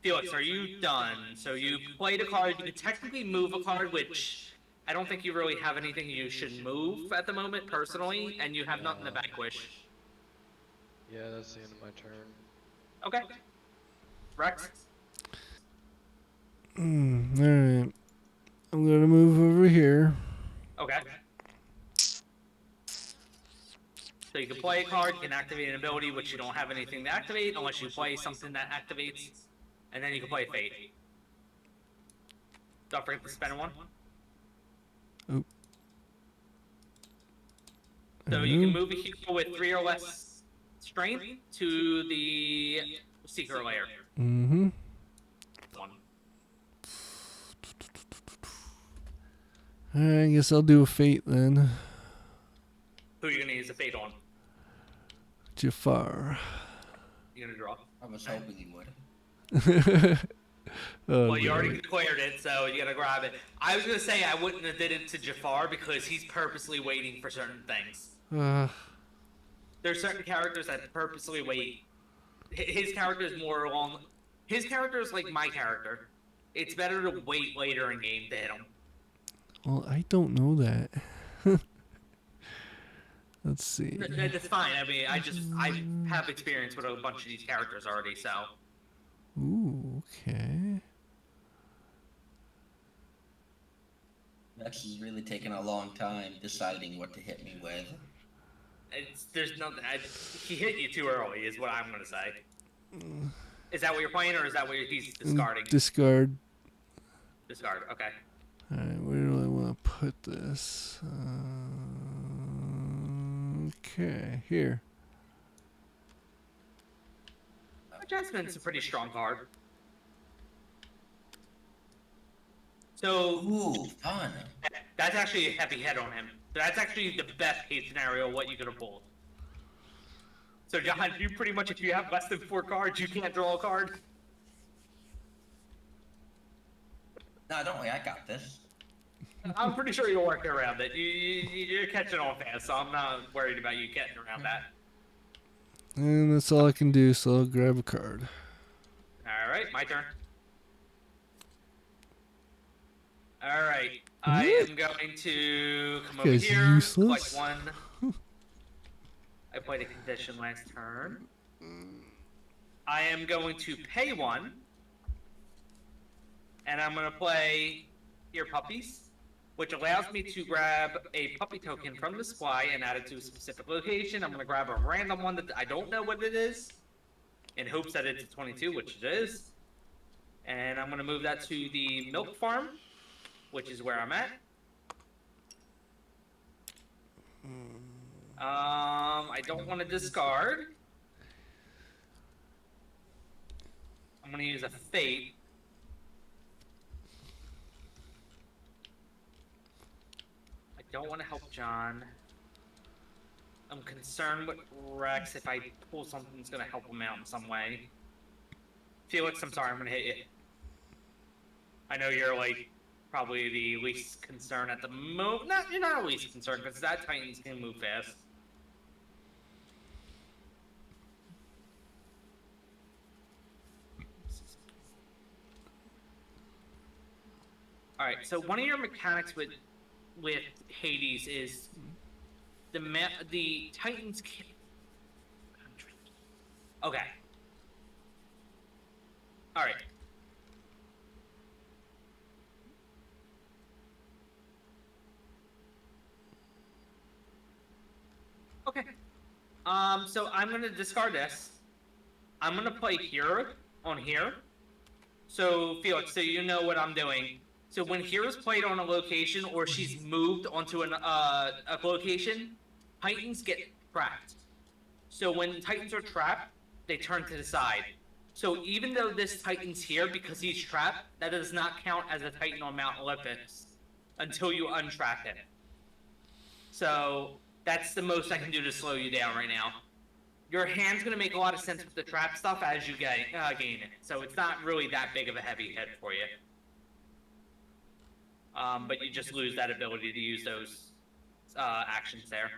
Felix, are you done? So you played a card. You can technically move a card, which I don't think you really have anything you should move at the moment, personally, and you have nothing to vanquish. Yeah, that's the end of my turn. Okay. Rex? Alright. I'm gonna move over here. Okay. So you can play a card, you can activate an ability which you don't have anything to activate unless you play something that activates, and then you can play Fate. Don't forget to spend 1. Oop. So you can move a hero with 3 or less strength to the Seeker Lair. Mm-hmm. 1. I guess I'll do a fate then. Who are you gonna use a Fate on? Jafar. You gonna draw? I was hoping you would. Oh, Well, you already man. declared it, so you gotta grab it. I was gonna say I wouldn't have did it to Jafar because he's purposely waiting for certain things. There's certain characters that purposely wait. His character is more along. His character is like my character. It's better to wait later in game to hit him. Well, I don't know that. Let's see. That's fine. I mean, I have experience with a bunch of these characters already, so. Ooh, okay. Rex is really taking a long time deciding what to hit me with. There's nothing. He hit you too early, is what I'm gonna say. Is that what you're playing, or is that what he's discarding? Discard. Discard. Okay. Alright, where do I want to put this? Okay, here. Adjustment's a pretty strong card. So Ooh, fun. that's actually a heavy hit on him. That's actually the best case scenario of what you could have pulled. So John, you pretty much, if you have less than 4 cards, you can't draw a card. No, don't worry, I got this. I'm pretty sure you'll work around it. You're catching on fast, so I'm not worried about you getting around that. And that's all I can do, so I'll grab a card. All right, my turn. All right, I What? am going to come You over guys here. useless. Play one. I played a condition last turn. I am going to pay one, and I'm going to play Here Puppies, which allows me to grab a puppy token from the supply and add it to a specific location. I'm going to grab a random one that I don't know what it is, in hopes that it's a 22, which it is. And I'm going to move that to the milk farm, which is where I'm at. I don't want to discard. I'm going to use a fate. I don't want to help John. I'm concerned with Rex. If I pull something that's going to help him out in some way. Felix, I'm sorry, I'm going to hit you. I know you're like probably the least concerned at the moment. You're not the least concerned because that Titans can move fast. All right, so one of your mechanics with Hades is the Titans can't. Okay. All right. Okay. So I'm gonna discard this. I'm gonna play Hero on here. So Felix, so you know what I'm doing. So when Hero's played on a location or she's moved onto a location, Titans get trapped. So when Titans are trapped, they turn to the side. So even though this Titan's here because he's trapped, that does not count as a Titan on Mount Olympus until you untrap him. So that's the most I can do to slow you down right now. Your hand's going to make a lot of sense with the trap stuff as you gain it. So it's not really that big of a heavy hit for you. But you just lose that ability to use those actions there.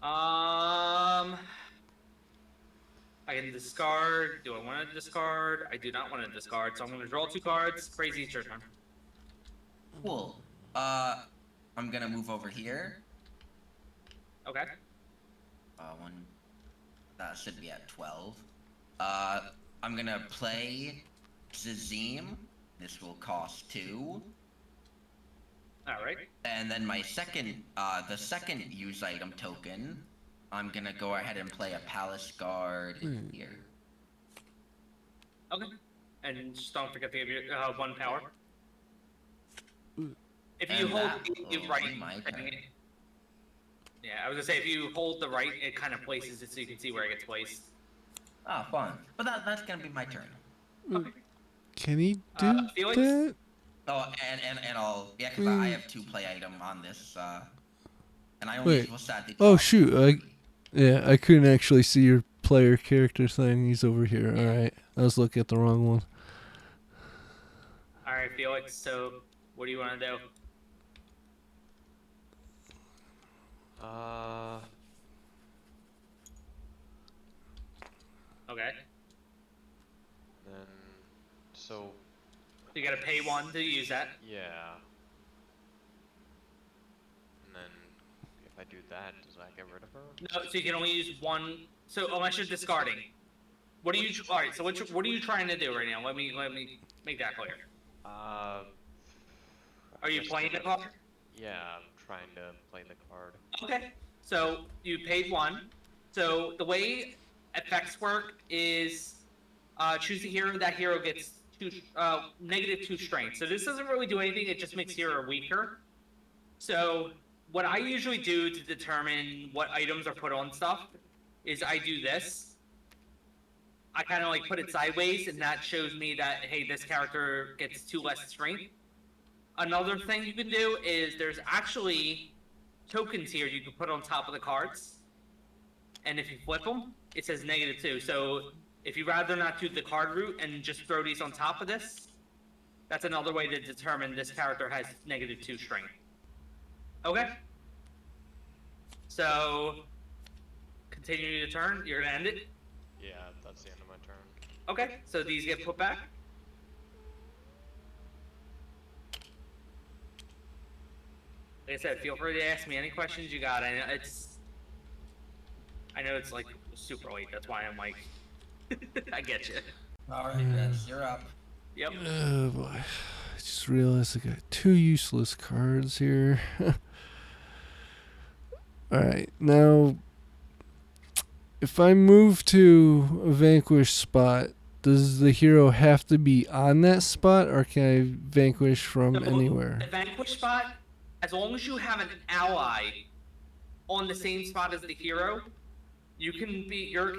I can discard. Do I want to discard? I do not want to discard, so I'm going to draw 2 cards. Crazy, it's your turn. Cool. I'm gonna move over here. Okay. One. That should be at 12. I'm gonna play Zazim. This will cost 2. Alright. And then my second, the second use item token, I'm gonna go ahead and play a Palace Guard here. Okay. And just don't forget to give your 1 power. If you And hold that the will right, be my turn. yeah, I was gonna say if you hold the right, it kind of places it so you can see where it gets placed. Ah, fun. But that's gonna be my turn. Okay. Can he do Felix? that? Oh, and I'll, yeah, because I have 2 play item on this, and I only Wait. will sadly Oh draw shoot! 3. I couldn't actually see your player character thing. He's over here. All right, I was looking at the wrong one. Alright, Felix, so what do you want to do? Okay. Then, so, You gotta pay 1 to use that. yeah. And then, if I do that, does that get rid of her? No, so you can only use 1. So unless you're discarding. What are you? All right. So what are you trying to do right now? Let me make that clear. Are you Just playing the gonna- card? Yeah, I'm trying to play the card. Okay. So you paid 1. So the way effects work is choose a hero. That hero gets -2 strength. So this doesn't really do anything. It just makes hero weaker. So what I usually do to determine what items are put on stuff is I do this. I kind of like put it sideways, and that shows me that, hey, this character gets 2 less strength. Another thing you can do is there's actually tokens here you can put on top of the cards. And if you flip them, it says -2. So if you'd rather not do the card route and just throw these on top of this, that's another way to determine this character has -2 strength. Okay? So continue your turn. You're gonna end it. Yeah, that's the end of my turn. Okay, so these get put back. Like I said, feel free to ask me any questions you got. I know it's like super late. That's why I'm like, I get you. All right, Rex, you're up. Yep. Oh boy. I just realized I got 2 useless cards here. Alright, now if I move to a vanquish spot, does the hero have to be on that spot, or can I vanquish from So, anywhere? the vanquish spot, as long as you have an ally on the same spot as the hero, your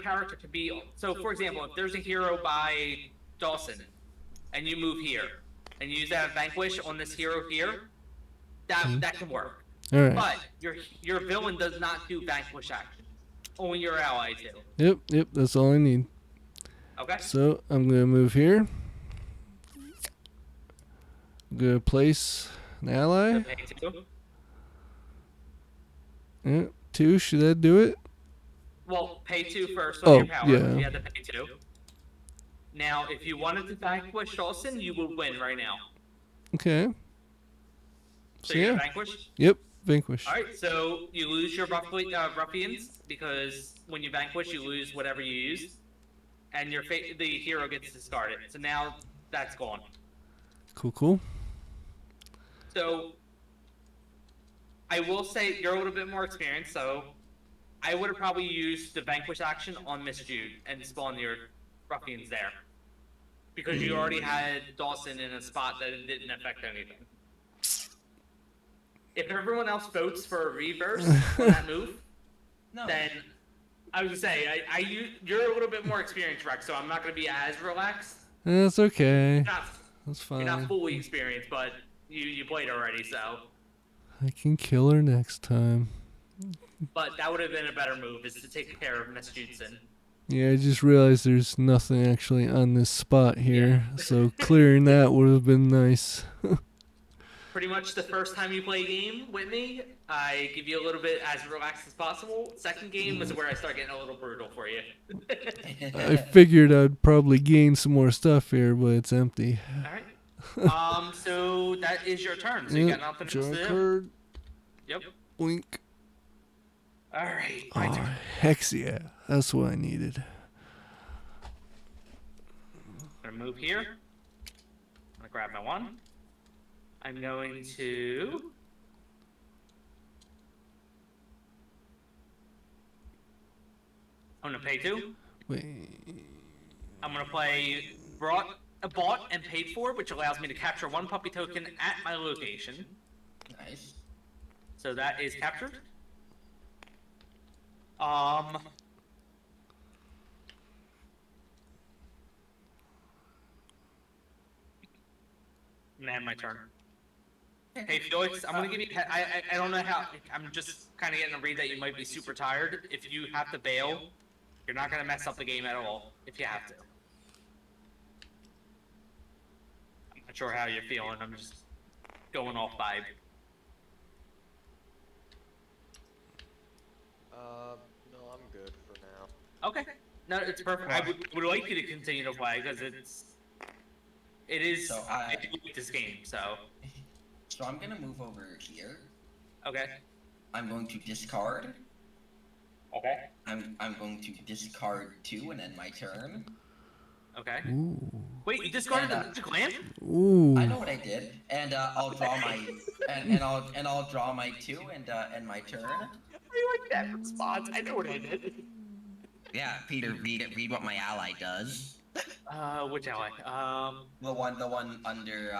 character can be. So, for example, if there's a hero by Dawson, and you move here, and you use that vanquish on this hero here, that can work. Alright. But your villain does not do vanquish action. Only your allies do. Yep, that's all I need. Okay. So I'm gonna move here. I'm gonna place an ally. So pay 2. Yeah, 2. Should that do it? Well, pay 2 first Oh, on your power. yeah. You had to pay 2. Now, if you wanted to vanquish Dawson, you would win right now. Okay. So So you're yeah. vanquished. Yep, vanquish. All right. So you lose your ruffians because when you vanquish, you lose whatever you use, and the hero gets discarded. So now that's gone. Cool. So I will say you're a little bit more experienced, so I would have probably used the vanquish action on Miss Jude and spawned your ruffians there. Because you already had Dawson in a spot that it didn't affect anything. If everyone else votes for a reverse on that move, No. then I was gonna say you're a little bit more experienced, Rex, so I'm not gonna be as relaxed. That's okay. You're not, That's you're fine. not fully experienced, but you played already, so. I can kill her next time. But that would have been a better move, is to take care of Miss Judson. Yeah, I just realized there's nothing actually on this spot here, so clearing that would have been nice. Pretty much the first time you play a game with me, I give you a little bit as relaxed as possible. Second game was where I start getting a little brutal for you. I figured I'd probably gain some more stuff here, but it's empty. Alright. So that is your turn. So you got nothing else to do. Card. Yep. Blink. Alright, my Oh, turn. hex yeah. That's what I needed. I'm gonna move here. I'm gonna grab my 1. I'm going to... I'm gonna pay 2. Wait. I'm gonna play bought and paid for, which allows me to capture 1 puppy token at my location. Nice. So that is captured. I'm gonna end my turn. Hey Felix, I'm gonna give you. I don't know how. I'm just kind of getting a read that you might be super tired. If you have to bail, you're not gonna mess up the game at all. If you have to. I'm not sure how you're feeling. I'm just going off vibe. No, I'm good for now. Okay. No, it's perfect. I would like you to continue to play because it is. So I like this game, so. So I'm gonna move over here. Okay. I'm going to discard. Okay. I'm going to discard 2 and end my turn. Okay. Ooh. Wait, you discarded the clan? Ooh. I know what I did, and I'll draw my and I'll draw my 2 and end my turn. I like that response. I know what I did. Yeah, Peter, read what my ally does. Which ally? The one under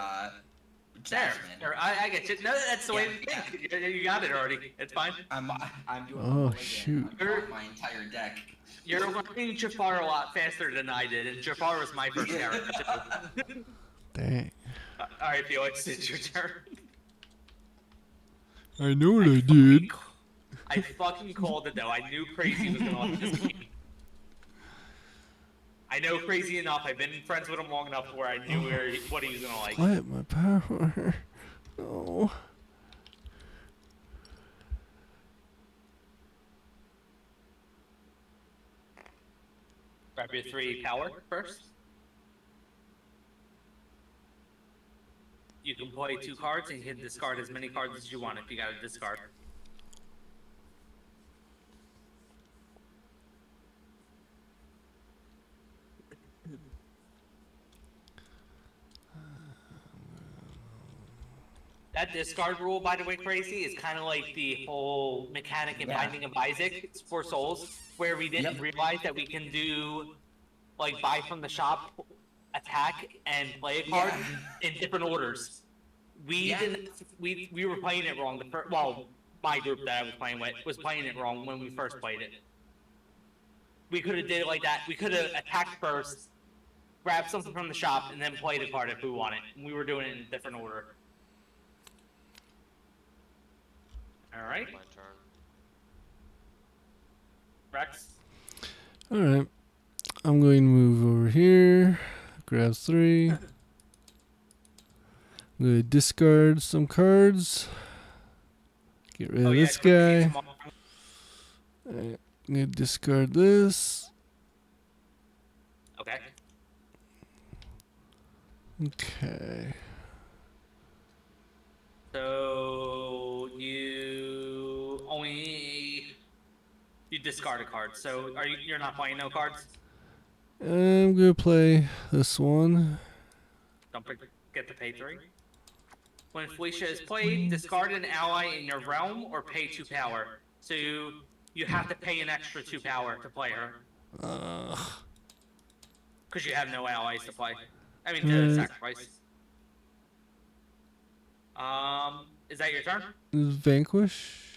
There. Jasmine. I get you. No, that's the way Yeah, to think. You got it already. It's fine. I'm doing Oh, it again. shoot. I'm drawing my entire deck. You're learning Jafar a lot faster than I did, and Jafar was my first character too. Dang. Alright, Felix, it's your turn. I know what I did. I fucking called it though. I knew Crazy was gonna like this game. I know Crazy enough. I've been friends with him long enough where I knew what he was gonna like. What? My power. Oh. grab your 3 power first. You can play 2 cards and you can discard as many cards as you want if you got to discard. That discard rule, by the way, Crazy, is kind of like the whole mechanic in Binding of Isaac for Souls, where we didn't realize that we can do, like, buy from the shop, attack, and play a card in different orders. We didn't. We were playing it wrong. Well, my group that I was playing with was playing it wrong when we first played it. We could have did it like that. We could have attacked first, grabbed something from the shop, and then played a card if we wanted. We were doing it in a different order. All right. My turn. Rex. All right. I'm going to move over here. Grab 3. I'm going to discard some cards. Get rid of this guy. Alright, I'm going to discard this. Okay. Okay. So you discard a card. So you're not playing no cards? I'm going to play this one. Don't forget to pay 3. When Felicia is played, discard an ally in your realm or pay 2 power. So you have to pay an extra 2 power to play her. Because you have no allies to play. I mean, to sacrifice. Is that your turn? Vanquish?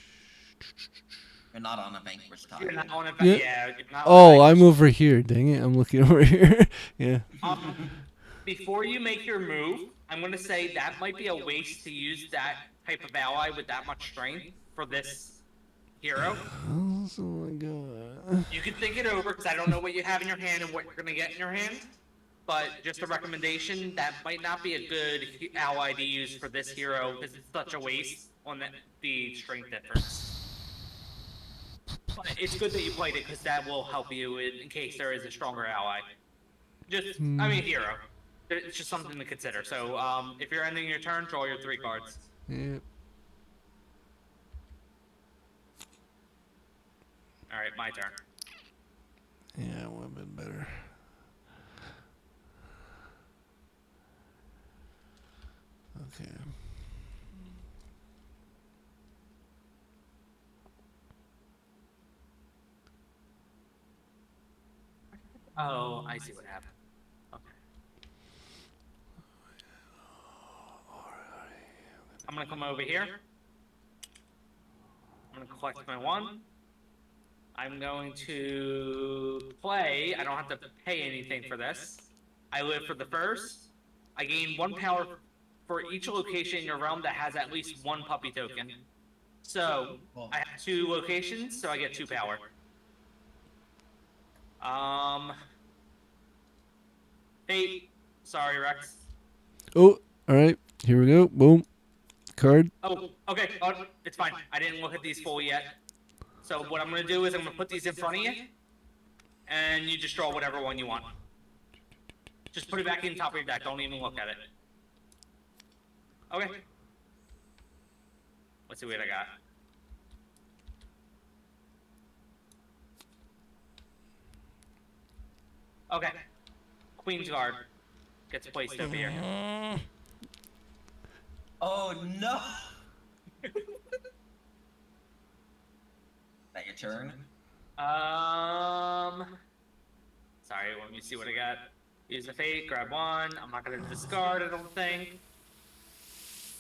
You're not on a vanquish time. You're not on a Yeah. yeah. You're not on a Oh, vanquish. I'm over here. Dang it. I'm looking over here. Yeah. Before you make your move, I'm going to say that might be a waste to use that type of ally with that much strength for this hero. Oh my god. You can think it over because I don't know what you have in your hand and what you're going to get in your hand. But just a recommendation, that might not be a good ally to use for this hero because it's such a waste on the strength difference. But it's good that you played it because that will help you in case there is a stronger ally. Just, I mean, hero. It's just something to consider. So, if you're ending your turn, draw your 3 cards. Yep. All right, my turn. Yeah, it would have been better. Okay. Oh, I see what happened. Okay. I'm gonna come over here. I'm gonna collect my 1. I'm going to play. I don't have to pay anything for this. I live for the first. I gain 1 power for each location in your realm that has at least 1 puppy token. So I have 2 locations, so I get 2 power. Fate. Sorry, Rex. Oh, alright. Here we go. Boom. Card. Oh, okay. Oh, it's fine. I didn't look at these full yet. So what I'm going to do is I'm going to put these in front of you, and you just draw whatever one you want. Just put it back in top of your deck. Don't even look at it. Okay. Let's see what I got. Okay. Queen's Guard gets placed over here. Oh no! That your turn? Sorry, let me see what I got. Use the fate, grab 1. I'm not gonna discard, I don't think.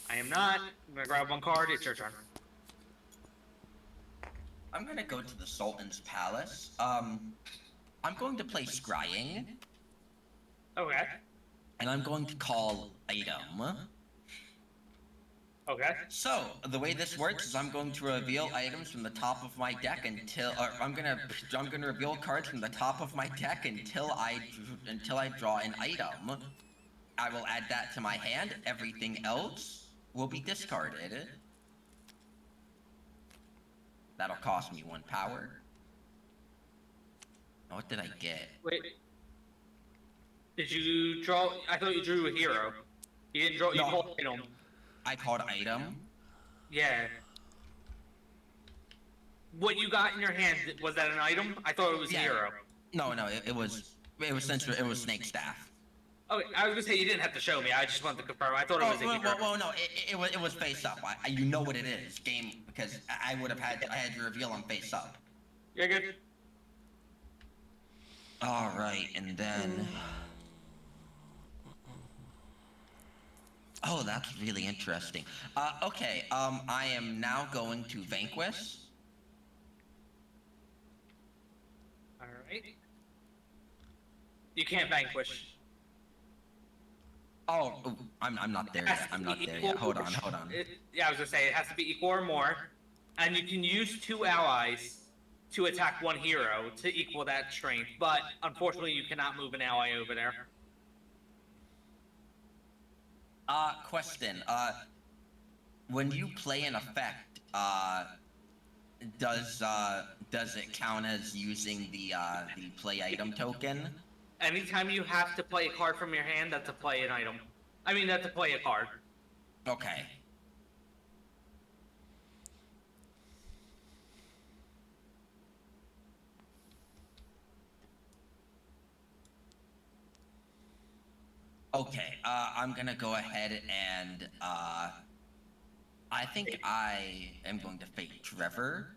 I am not. I'm gonna grab 1 card. It's your turn. I'm gonna go to the Sultan's Palace. I'm going to play Scrying, Okay. and I'm going to call item. Okay. So, the way this works is I'm going to reveal items from the top of my deck until, or I'm gonna reveal cards from the top of my deck until I draw an item. I will add that to my hand. Everything else will be discarded. That'll cost me 1 power. What did I get? Wait. Did you draw? I thought you drew a hero. You didn't draw. You No. called item. I called item. Yeah. What you got in your hand, was that an item? I thought it was Yeah. hero. No, it was snake staff. Okay, I was gonna say you didn't have to show me. I just wanted to confirm. I thought it was a hero. No, it was face up. You know what it is, game, because I had to reveal on face up. You're good. All right, and then. Oh, that's really interesting. Okay. I am now going to vanquish. All right. You can't vanquish. Oh, I'm not there yet. I'm not there yet. Hold on. Yeah, I was gonna say it has to be equal or more, and you can use 2 allies to attack 1 hero to equal that strength. But unfortunately, you cannot move an ally over there. Question. When you play an effect, does it count as using the play item token? Anytime you have to play a card from your hand, that's to play an item. I mean, that's to play a card. Okay. Okay, I'm gonna go ahead and, I think I am going to fake Trevor.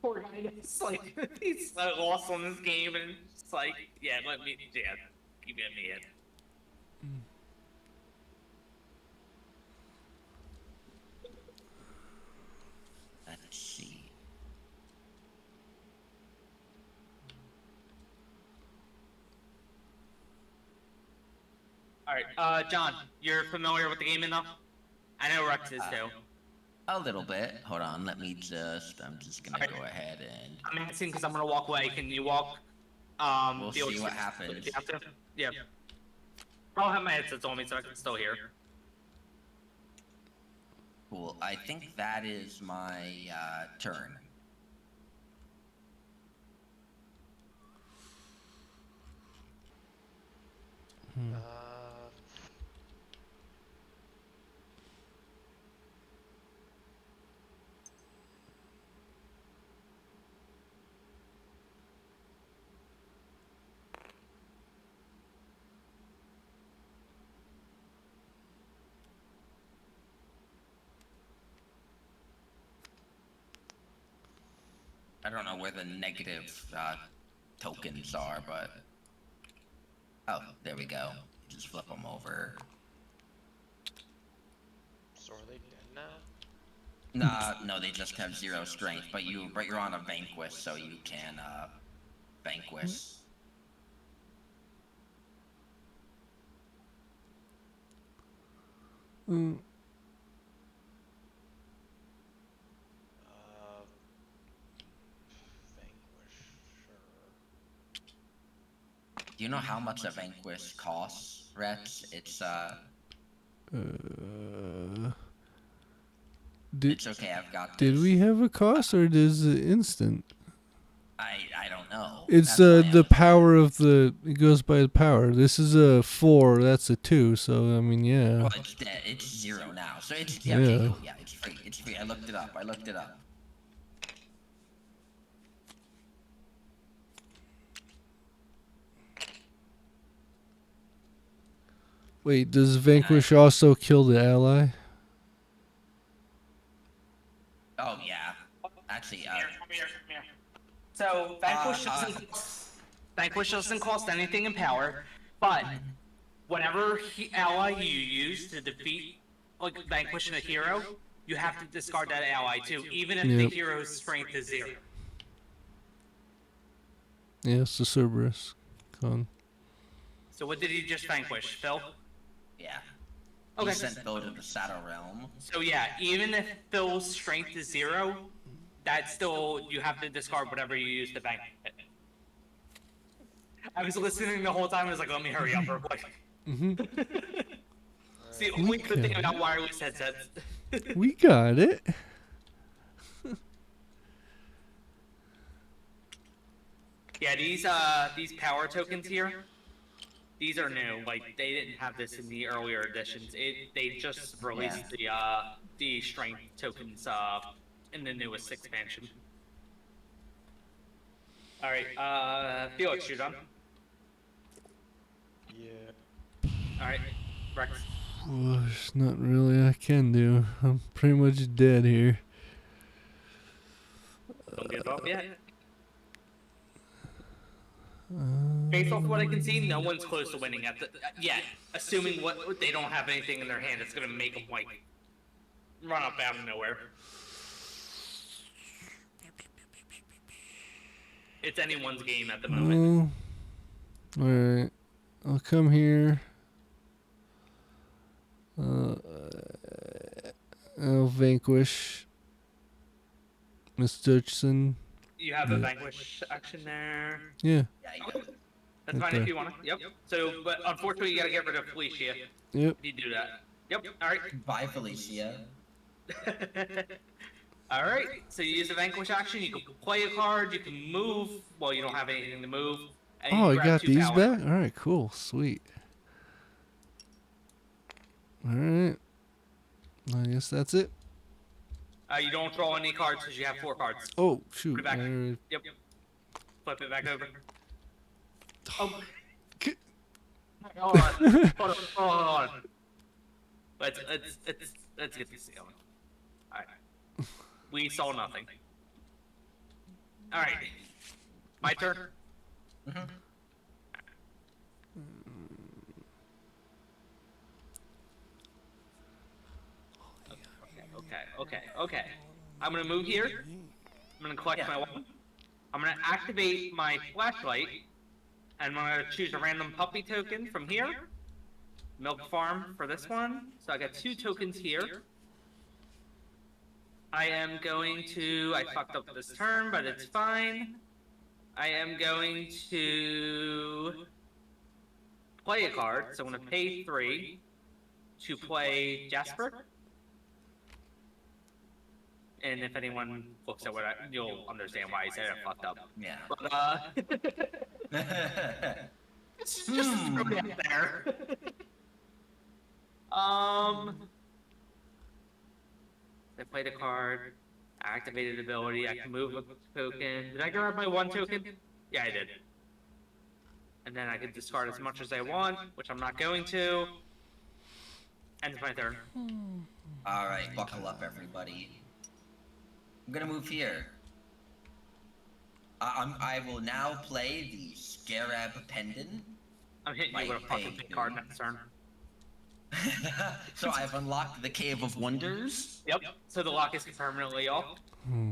Poor guy. It's like, he's so lost on this game, and it's like, yeah, keep me in. Let's see. Alright, John, you're familiar with the game enough? I know Rex is too. A little bit. Hold on, I'm just gonna go ahead and... I'm asking because I'm gonna walk away. Can you walk? We'll see what happens. Do you have to? Yeah. I'll have my headsets on me so I can still hear. Cool, I think that is my, turn. I don't know where the negative, tokens are, but... Oh, there we go. Just flip them over. So are they dead now? No, they just have 0 strength, but you're on a vanquish, so you can, vanquish. Vanquish, sure. Do you know how much a vanquish costs, Rex? It's, it's okay, I've got this. Did we have a cost or is it instant? I don't know. It's That's why the power of the. It goes by the power. This is a 4. That's a 2. So I mean, yeah. Well, it's dead. It's 0 now. So it's okay, cool. Yeah, it's free. It's free. I looked it up. Wait, does Vanquish also kill the ally? Oh yeah. Actually, Come here. So Vanquish doesn't cost anything in power, but whatever ally you use to defeat, like vanquishing a hero, you have to discard that ally too, even if the hero's strength is 0. Yeah, it's the Cerberus. Con. So what did he just vanquish, Phil? yeah. Okay. He sent Phil to the Shadow Realm. So yeah, even if Phil's strength is 0, that's still, you have to discard whatever you use to vanquish it. I was listening the whole time. I was like, let me hurry up real quick. See, we could think about wireless headsets. We got it. Yeah, these power tokens here, these are new. Like they didn't have this in the earlier editions. They just released the strength tokens in the newest expansion. All right, Felix, you're done. Yeah. All right, Rex. Well, there's not really I can do. I'm pretty much dead here. Don't give up yet. Based off what I can see, no one's close to winning at the yet. Assuming what they don't have anything in their hand, it's gonna make them like run up out of nowhere. It's anyone's game at the moment. Well, alright. I'll come here. I'll vanquish Miss Dutchson. You have a vanquish action there. Yeah. Yeah, you go. That's fine Okay. if you want to. Yep. So, but unfortunately, you gotta get rid of Felicia Yep. if you do that. Yep. All right. Bye, Felicia. All right. So you use a vanquish action. You can play a card. You can move. Well, you don't have anything to move. And Oh, I you grab got 2 these power. back? Alright, cool. Sweet. Alright. I guess that's it. You don't draw any cards because you have 4 cards. Oh, shoot. Put it back. I- Yep. Flip it back over. Oh. Hold on. Hold on. Let's get this going. All right. We saw nothing. All right. My turn. Mhm. Okay. I'm gonna move here. I'm gonna collect my weapon. I'm gonna activate my flashlight, and I'm gonna choose a random puppy token from here. Milk farm for this one. So I got 2 tokens here. I am going to. I fucked up this turn, but it's fine. I am going to play a card. So I'm gonna pay 3 to play Jasper. And if anyone looks at what you'll understand why I said I fucked up. Yeah. But just throw it out there. I played a card, activated ability. I can move a token. Did I grab my 1 token? Yeah, I did. And then I can discard as much as I want, which I'm not going to. Ends my turn. Alright, buckle up, everybody. I'm gonna move here. I will now play the Scarab Pendant. I'm hitting you with a fucking big card next turn. So I've unlocked the Cave of Wonders. Yep. So the lock is permanently off.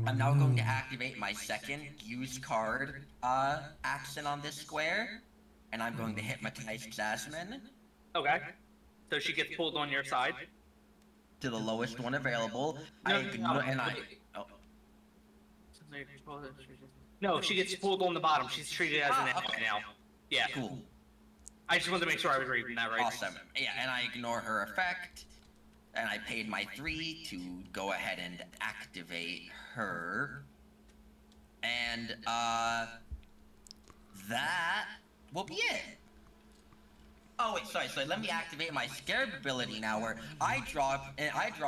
I'm now going to activate my second use card action on this square, and I'm going to hypnotize Jasmine Okay. So she gets pulled on your side. to the lowest one available. No, she gets pulled on the bottom. She's treated as an ally now. Yeah. Cool. I just wanted to make sure I was reading that right. Awesome. Yeah, and I ignore her effect, and I paid my 3 to go ahead and activate her. And that will be it. Oh wait, sorry. Let me activate my Scarab ability now, where I draw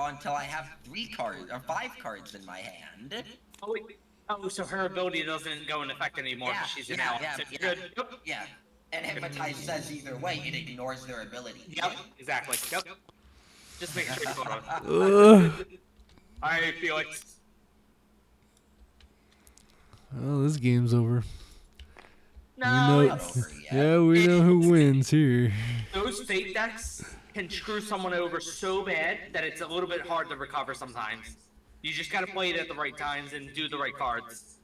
until I have 3 cards or 5 cards in my hand. Oh wait. Oh, so her ability doesn't go in effect anymore. Yeah, She's an yeah, ally. yeah, So yeah. you're good. Yep. Yeah, and hypnotize says either way it ignores their ability. Yep. Exactly. Yep. Just make sure you put on. Ugh. Alright, Felix. Well, this game's over. No, We know, Not over yet. yeah, we know who wins here. those fate decks can screw someone over so bad that it's a little bit hard to recover sometimes. You just gotta play it at the right times and do the right cards.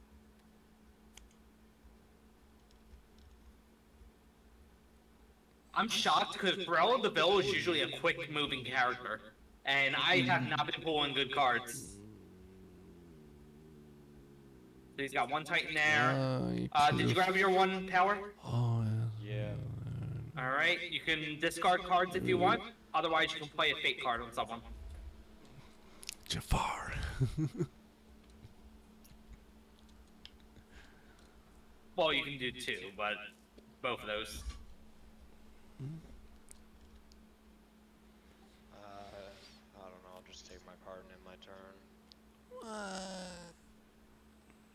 I'm shocked because Brella the Bill is usually a quick moving character, and I have not been pulling good cards. So he's got 1 Titan there. Did you grab your 1 power? Oh, Yeah. Alright, you can discard cards if you want. Otherwise, you can play a fate card on someone. Jafar. Well, you can do 2, but both of those. I don't know. I'll just take my card and end my turn.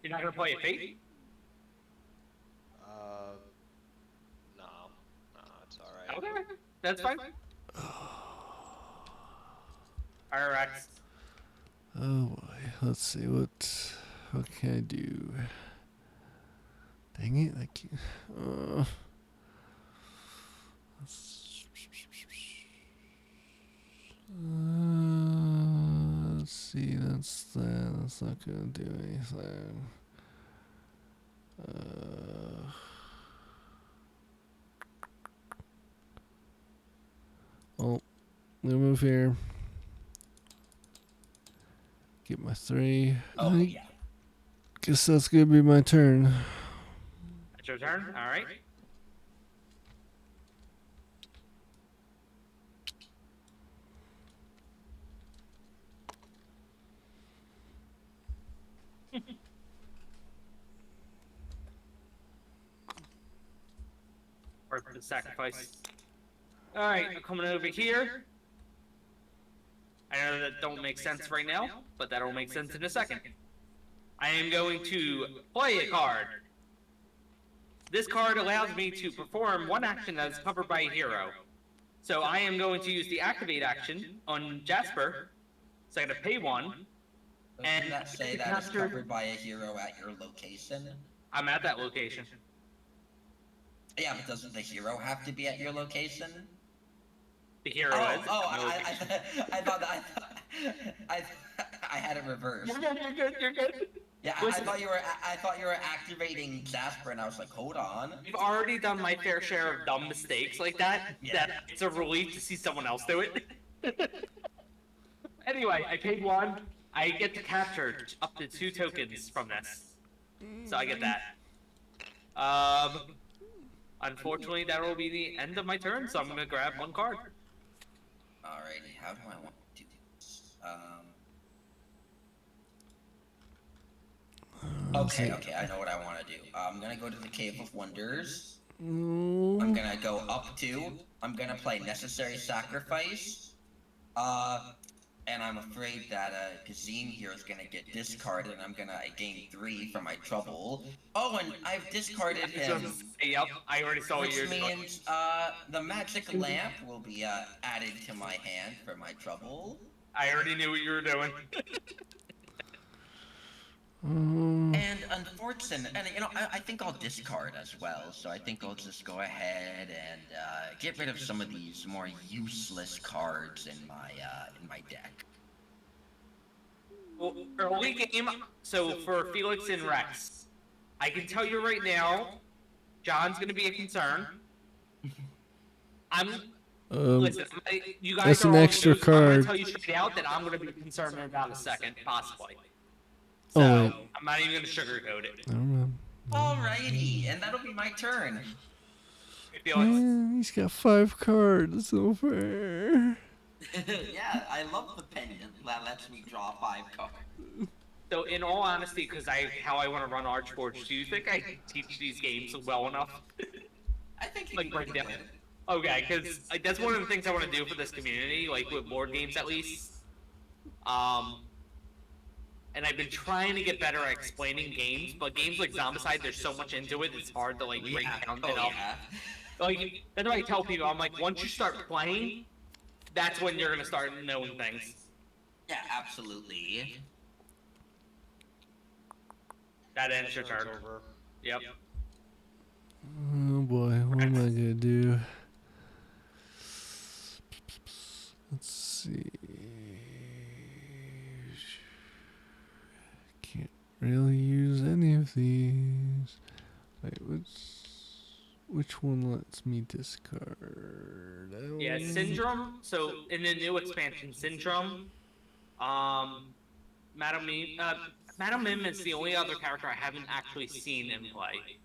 You're not gonna play a fate? No, it's all right. Okay, that's fine. Alright, Rex. Oh boy, let's see what can I do? Dang it! I can't. Let's see. That's that. That's not gonna do anything. Well, I'm gonna move here. Get my 3. Oh, yeah. Guess that's gonna be my turn. It's your turn. Alright. Worth the sacrifice. Alright, I'm coming over here. I know that don't make sense right now, but that'll make sense in a second. I am going to play a card. This card allows me to perform one action that is covered by a hero. So I am going to use the activate action on Jasper. So I'm going to pay 1. Doesn't that say that it's covered by a hero at your location? I'm at that location. Yeah, but doesn't the hero have to be at your location? The hero is. I had it reversed. You're good, you're good. Yeah, I thought you were activating Jasper, and I was like, hold on. You've already done my fair share of dumb mistakes like that. Yeah. That it's a relief to see someone else do it. Anyway, I paid 1. I get to capture up to 2 tokens from this, so I get that. Unfortunately, that will be the end of my turn. So I'm gonna grab 1 card. Alrighty, how do I want to do this? Okay, I know what I want to do. I'm gonna go to the Cave of Wonders. I'm gonna go up 2. I'm gonna play Necessary Sacrifice. And I'm afraid that Kazim here is gonna get discarded, and I'm gonna gain 3 from my trouble. Oh, and I've discarded him. Yep, I already saw Which you. means the magic lamp will be added to my hand for my trouble. I already knew what you were doing. And unfortunately, and I think I'll discard as well. So I think I'll just go ahead and get rid of some of these more useless cards in my deck. Well, early game. So for Felix and Rex, I can tell you right now, John's gonna be a concern. Listen, you guys that's are an all extra news. I'm gonna card. tell you straight out that I'm gonna be concerned in about a second, possibly. Oh, So wait. I'm not even gonna sugarcoat it. I don't know. Alrighty, and that'll be my turn. Felix, Man, he's got 5 cards. So fair. Yeah, I love the pendant that lets me draw 5 cards. so in all honesty, because how I want to run Archforge, do you think I can teach these games well enough? I think you Like can break do down. it. Okay, because that's one of the things I want to do for this community, like with board games at least. And I've been trying to get better at explaining games, but games like Zombicide, there's so much into it, it's hard to like break down it up. Yeah. Like, that's why I tell people, I'm like, once you start playing, that's when you're gonna start knowing things. Yeah, absolutely. That ends your turn. Over. Yep. Oh boy, what am I gonna do? Let's see. Can't really use any of these. Wait, which one lets me discard? Yeah, Syndrome. So in the new expansion, Syndrome, Madam Mim is the only other character I haven't actually seen in play,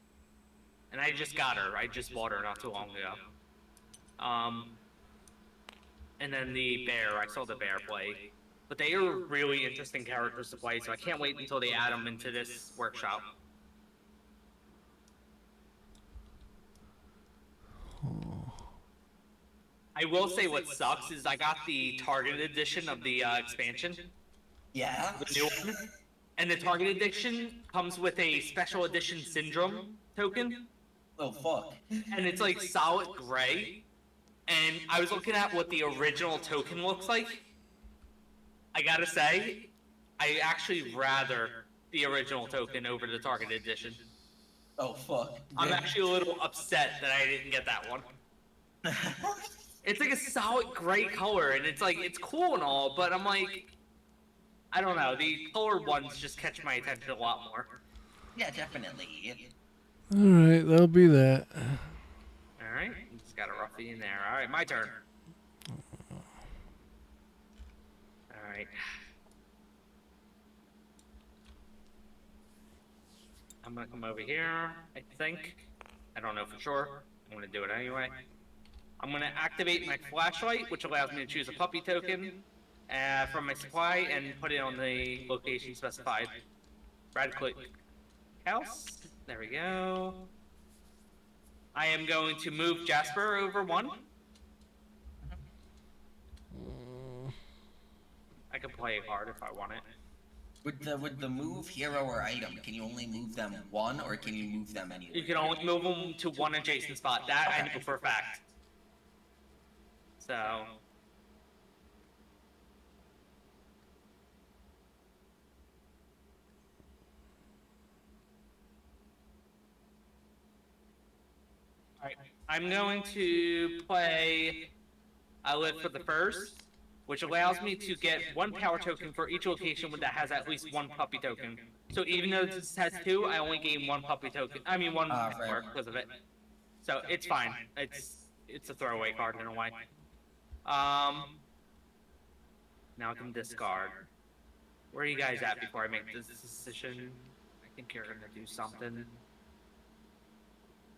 and I just got her. I just bought her not too long ago. And then the bear. I saw the bear play, but they are really interesting characters to play. So I can't wait until they add them into this workshop. I will say what sucks is I got the Target edition of the expansion, Yeah. the new one, and the Target edition comes with a special edition Syndrome token, Oh fuck. and it's like solid gray. And I was looking at what the original token looks like. I gotta say, I actually rather the original token over the Target edition. Oh fuck. I'm actually a little upset that I didn't get that one. It's like a solid gray color, and it's like, it's cool and all, but I'm like, I don't know, the colored ones just catch my attention a lot more. Yeah, definitely. Alright, that'll be that. Alright, just got a roughie in there. Alright, my turn. Alright. I'm gonna come over here, I think. I don't know for sure. I'm gonna do it anyway. I'm gonna activate my flashlight, which allows me to choose a puppy token from my supply and put it on the location specified. Right click house. There we go. I am going to move Jasper over one. I can play a card if I want it. With the move hero or item, can you only move them one or can you move them anywhere? You can only move them to one adjacent spot. That I know for a fact. So. Alright, I'm going to play I Live for the First, which allows me to get one power token for each location that has at least one puppy token. So even though this has two, I only gain one puppy token. I mean one power because of it. So it's fine. It's a throwaway card in a way. Now I can discard. Where are you guys at before I make this decision? I think you're gonna do something.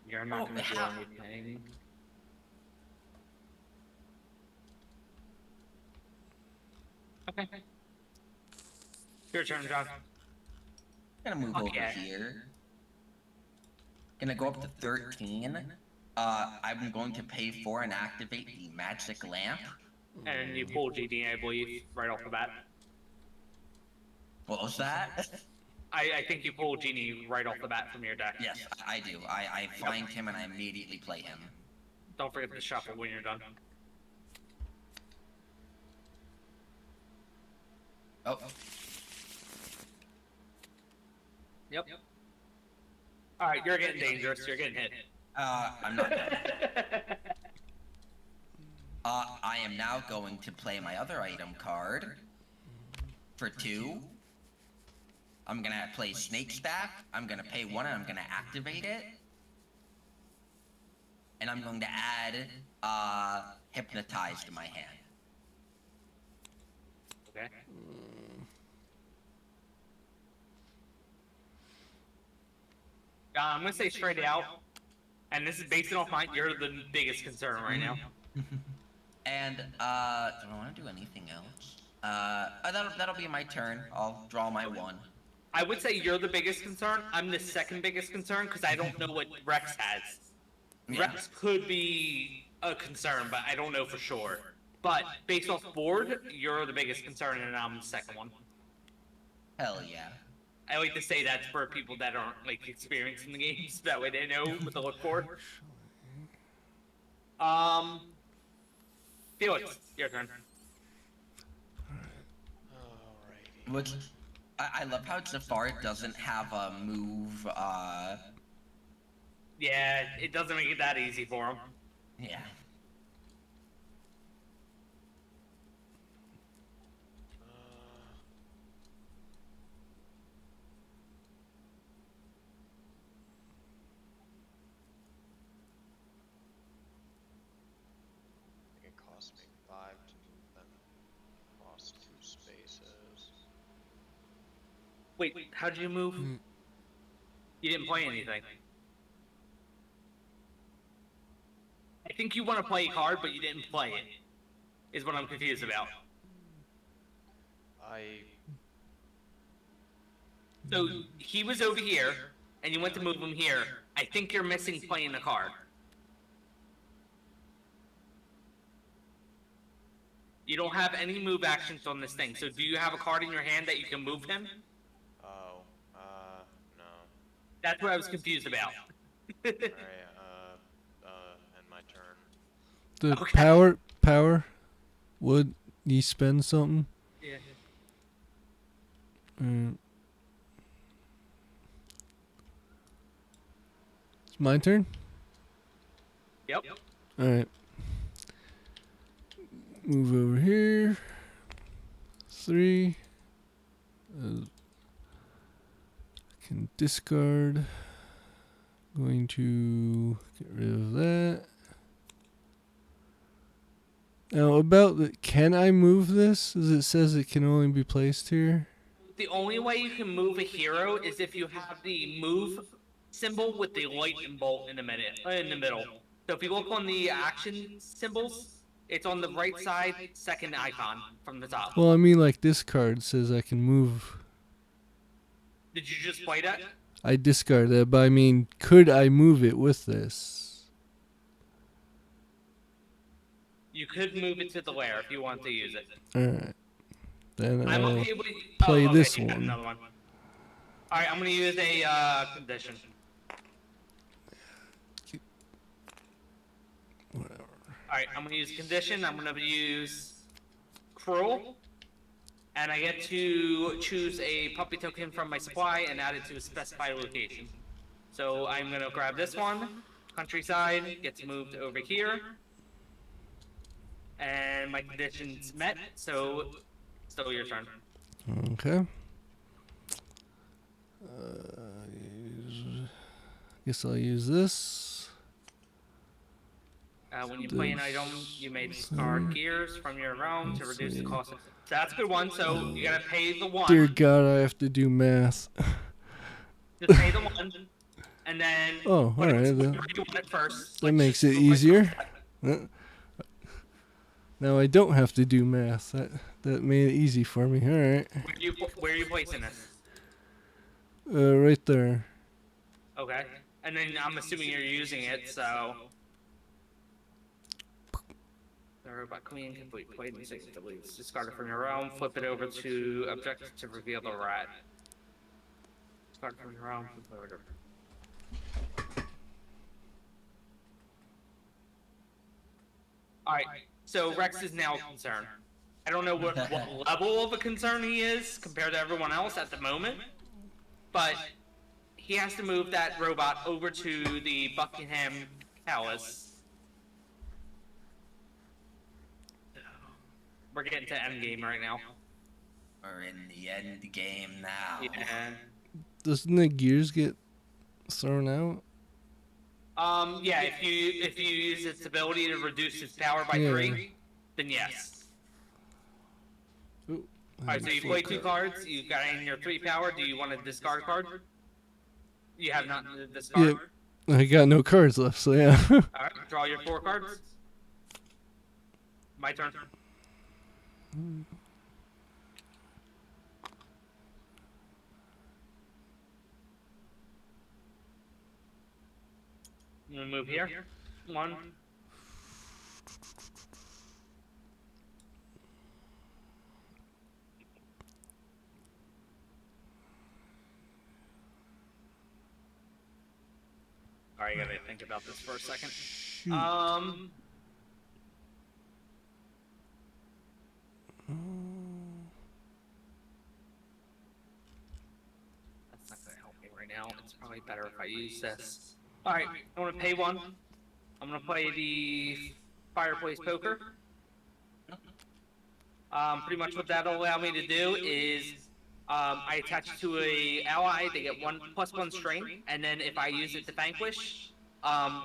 You're not gonna do anything. Okay. Your turn, John. Gonna move over here. Gonna go up to 13. I'm going to pay 4 and activate the magic lamp. And you pull GD, I believe, right off the bat. What was that? I think you pull Genie right off the bat from your deck. Yes, I do. I find him and I immediately play him. Don't forget to shuffle when you're done. Oh. Yep. Alright, you're getting dangerous. You're getting hit. I'm not dead. I am now going to play my other item card for 2. I'm gonna play Snake Staff. I'm gonna pay 1 and I'm gonna activate it. And I'm going to add Hypnotize to my hand. Okay. I'm gonna say straight out, and this is based off mine. You're the biggest concern right now. And do I want to do anything else? That'll be my turn. I'll draw my 1. I would say you're the biggest concern. I'm the second biggest concern because I don't know what Rex has. Yeah. Rex could be a concern, but I don't know for sure. But based off board, you're the biggest concern, and I'm the second one. Hell yeah. I like to say that for people that aren't like experienced in the games. That way they know what to look for. Felix, your turn. Alrighty. Which I love how Jafar doesn't have a move. Yeah, it doesn't make it that easy for him. Yeah. It cost me 5 to move them across 2 spaces. Wait, how'd you move? You didn't play anything. I think you want to play a card, but you didn't play it. Is what I'm confused about. So he was over here, and you went to move him here. I think you're missing playing the card. You don't have any move actions on this thing. So do you have a card in your hand that you can move him? Oh, no. That's what I was confused about. Alright, end my turn. The Okay. power. Would you spend something? Yeah. It's my turn. Yep. All right. Move over here. 3. Can discard. Going to get rid of that. Now about the, can I move this? As it says it can only be placed here. The only way you can move a hero is if you have the move symbol with the lightning bolt in the middle. So if you look on the action symbols, it's on the right side, second icon from the top. Well, I mean, like this card says I can move. Did you just play that? I discard that, but I mean, could I move it with this? You could move it to the lair if you want to use it. Alright. Then I'm I'll okay with play okay, this you got one. another one. Alright, I'm gonna use a condition. Whatever. Alright, I'm gonna use condition. I'm gonna use cruel. And I get to choose a puppy token from my supply and add it to a specified location. So I'm gonna grab this one. Countryside gets moved over here. And my condition's met, so still your turn. Okay. Guess I'll use this. When you play an item, you may discard gears from your realm to reduce the cost. So that's a good one. So you gotta pay the one. Dear God, I have to do math. Just pay the one, and then. Oh, put it alright, where then. you want it first. That Like, makes just it look like easier. that. Now I don't have to do math. That made it easy for me. Alright. Where are you placing this? Right there. Okay. And then I'm assuming you're using it, so. The robot queen complete played and six deletes. Discard it from your realm, flip it over to objective to reveal the rat. Discard it from your realm, flip it over. Alright, so Rex is now a concern. I don't know what level of a concern he is compared to everyone else at the moment, but he has to move that robot over to the Buckingham Palace. We're getting to endgame right now. We're in the end game now. Yeah. Doesn't the gears get thrown out? Yeah. If you use its ability to reduce its power by Yeah. 3, then yes. Ooh, Alright, so you play 2 cards. You got in your 3 power. Do you want to discard a card? You have not discard. Yeah. I got no cards left, so yeah. Alright, draw your 4 cards. My turn. I'm gonna move here. 1. Alright, I gotta think about this for a second. Shoot. That's not gonna help me right now. It's probably better if I use this. Alright, I'm gonna pay 1. I'm gonna play the Fireplace Poker. Pretty much what that'll allow me to do is I attach it to a ally, they get 1+1 strain, and then if I use it to vanquish,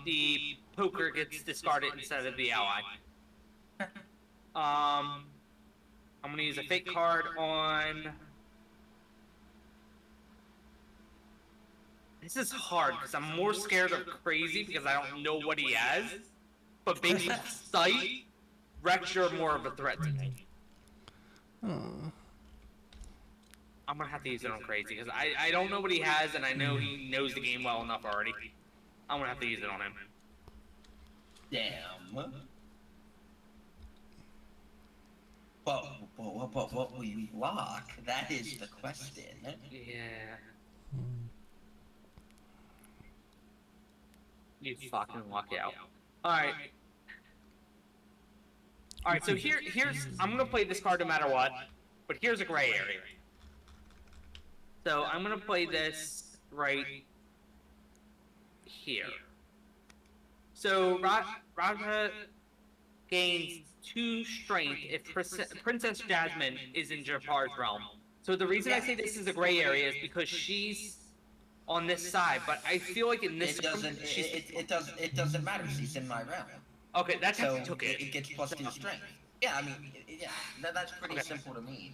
the poker gets discarded instead of the ally. I'm gonna use a fake card on. This is hard because I'm more scared of Crazy because I don't know what he has. But based on sight, Rex, you're more of a threat to me. I'm gonna have to use it on Crazy because I don't know what he has and I know he knows the game well enough already. I'm gonna have to use it on him. Damn. but what will you block? That is the question. Yeah. You fucking walk out. Alright. Alright, so here's I'm gonna play this card no matter what, but here's a gray area. So I'm gonna play this right here. So Raja gains 2 strength if Princess Jasmine is in Jafar's realm. So the reason I say this is a gray area is because she's on this side, but I feel like in this it doesn't matter. She's in my realm. Okay, that's how So you took it. it gets +2 strength. Yeah, I mean, yeah, that's pretty simple to me.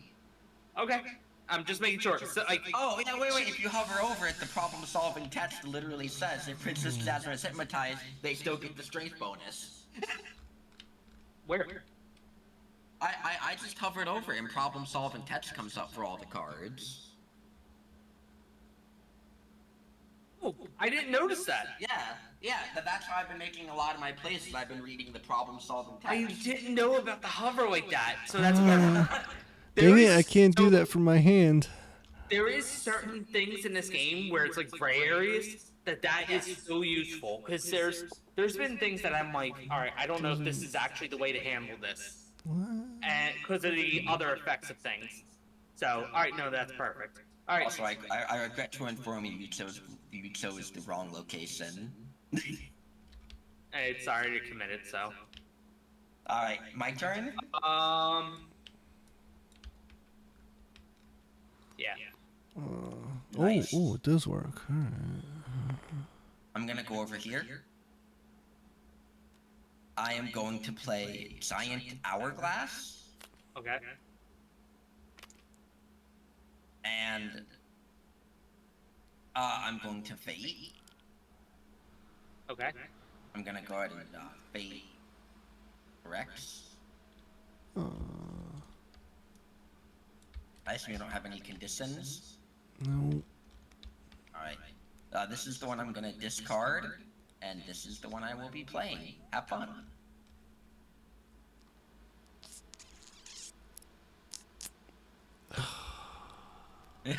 Okay, I'm just making sure. So, like, Oh, yeah, wait. If you hover over it, the problem-solving text literally says if Princess Jasmine is hypnotized, they still get the strength bonus. where? I just hovered over it, and problem-solving text comes up for all the cards. Oh, I didn't notice that. Yeah, that's how I've been making a lot of my plays. I've been reading the problem-solving text. I didn't know about the hover like that, so that's perfect. Dang it, I can't do that from my hand. There is certain things in this game where it's like gray areas that is so useful because there's been things that I'm like, all right, I don't know if this is actually the way to handle this, and because of the other effects of things. So, all right, no, that's perfect. All right. Also, I regret to inform you you chose the wrong location. Hey, it's already committed, so. All right, my turn. Yeah. Nice. Oh, it does work. All right. I'm gonna go over here. I am going to play Giant Hourglass, Okay. and I'm going to Fate. Okay. I'm gonna go ahead and Fate Rex. I assume you don't have any conditions. No. Alright. This is the one I'm gonna discard, and this is the one I will be playing. Have fun. What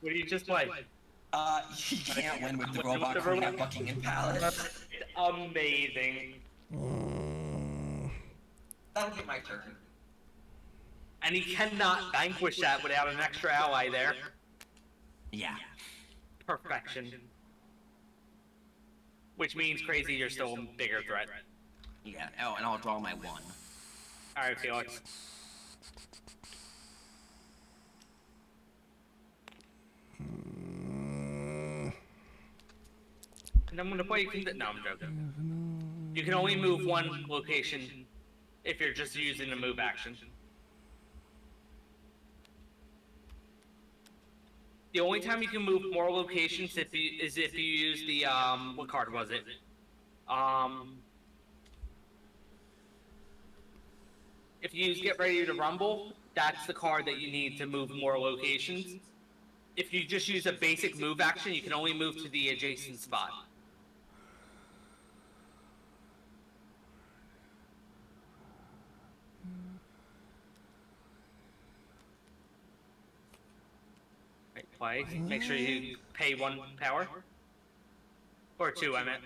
did you just play? You can't win with the robot queen at Buckingham Palace. Amazing. That'll be my turn. And he cannot vanquish that without an extra ally there. Yeah. Perfection. Which means, Crazy, you're still a bigger threat. Yeah. Oh, and I'll draw my 1. Alright, Felix. And I'm gonna play. No, I'm joking. You can only move one location if you're just using the move action. The only time you can move more locations is if you use the what card was it? If you use Get Ready to Rumble, that's the card that you need to move more locations. If you just use a basic move action, you can only move to the adjacent spot. Right, play. Make sure you pay 1 power. Or 2, I meant.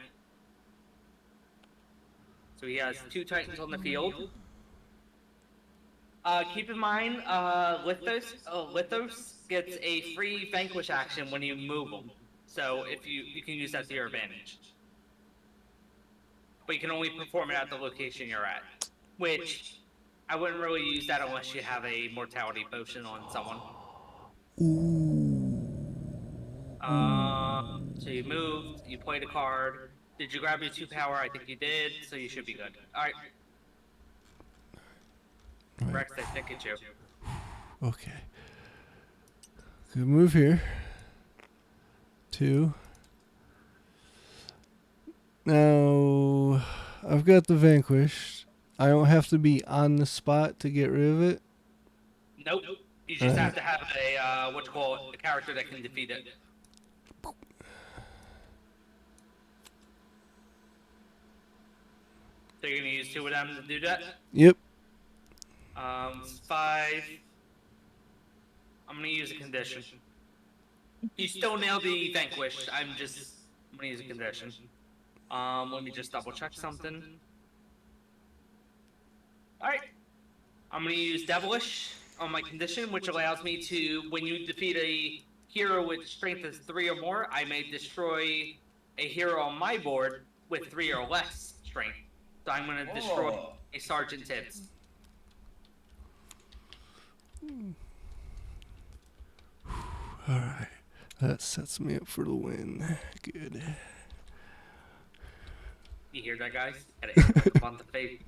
So he has 2 Titans on the field. Keep in mind, Lithos gets a free Vanquish action when you move them. So if you can use that to your advantage. But you can only perform it at the location you're at. Which, I wouldn't really use that unless you have a mortality potion on someone. So you moved, you played a card. Did you grab your 2 power? I think you did, so you should be good. Alright. Rex, I think it's you. Okay. Good move here. 2. Now, I've got the Vanquish. I don't have to be on the spot to get rid of it. Nope. You just have to have a, a character that can defeat it. So you're gonna use 2 of them to do that? Yep. It's 5. I'm gonna use a condition. You still nailed the vanquish. I'm gonna use a condition. Let me just double check something. Alright. I'm gonna use devilish on my condition, which allows me to, when you defeat a hero with strength of 3 or more, I may destroy a hero on my board with 3 or less strength. So I'm gonna destroy Whoa. a Sergeant Tibbs. Alright. That sets me up for the win. Good. You hear that, guys? Gotta on the face.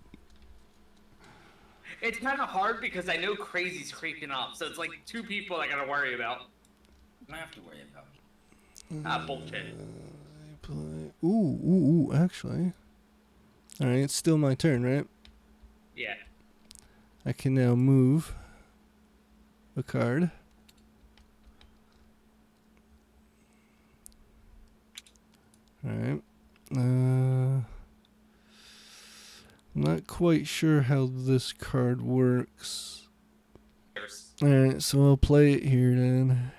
It's kind of hard because I know Crazy's creeping up, so it's like 2 people I gotta worry about. I don't have to worry about. Bullshit. I play. Ooh, actually. Alright, it's still my turn, right? Yeah. I can now move a card. Alright. I'm not quite sure how this card works. Alright, so I'll play it here then.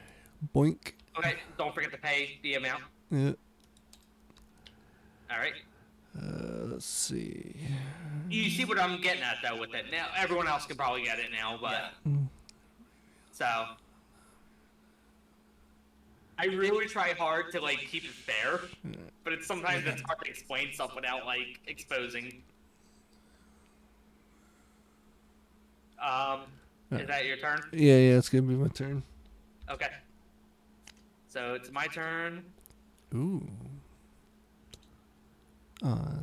Boink. Okay, don't forget to pay the amount. Yeah. Alright. Let's see. You see what I'm getting at, though, with it. Now, everyone else can probably get it now, but... Yeah. So... I really try hard to, like, keep it fair, but it's sometimes it's hard to explain stuff without, like, exposing. Is that your turn? Yeah, it's gonna be my turn. Okay. So, it's my turn. Ooh.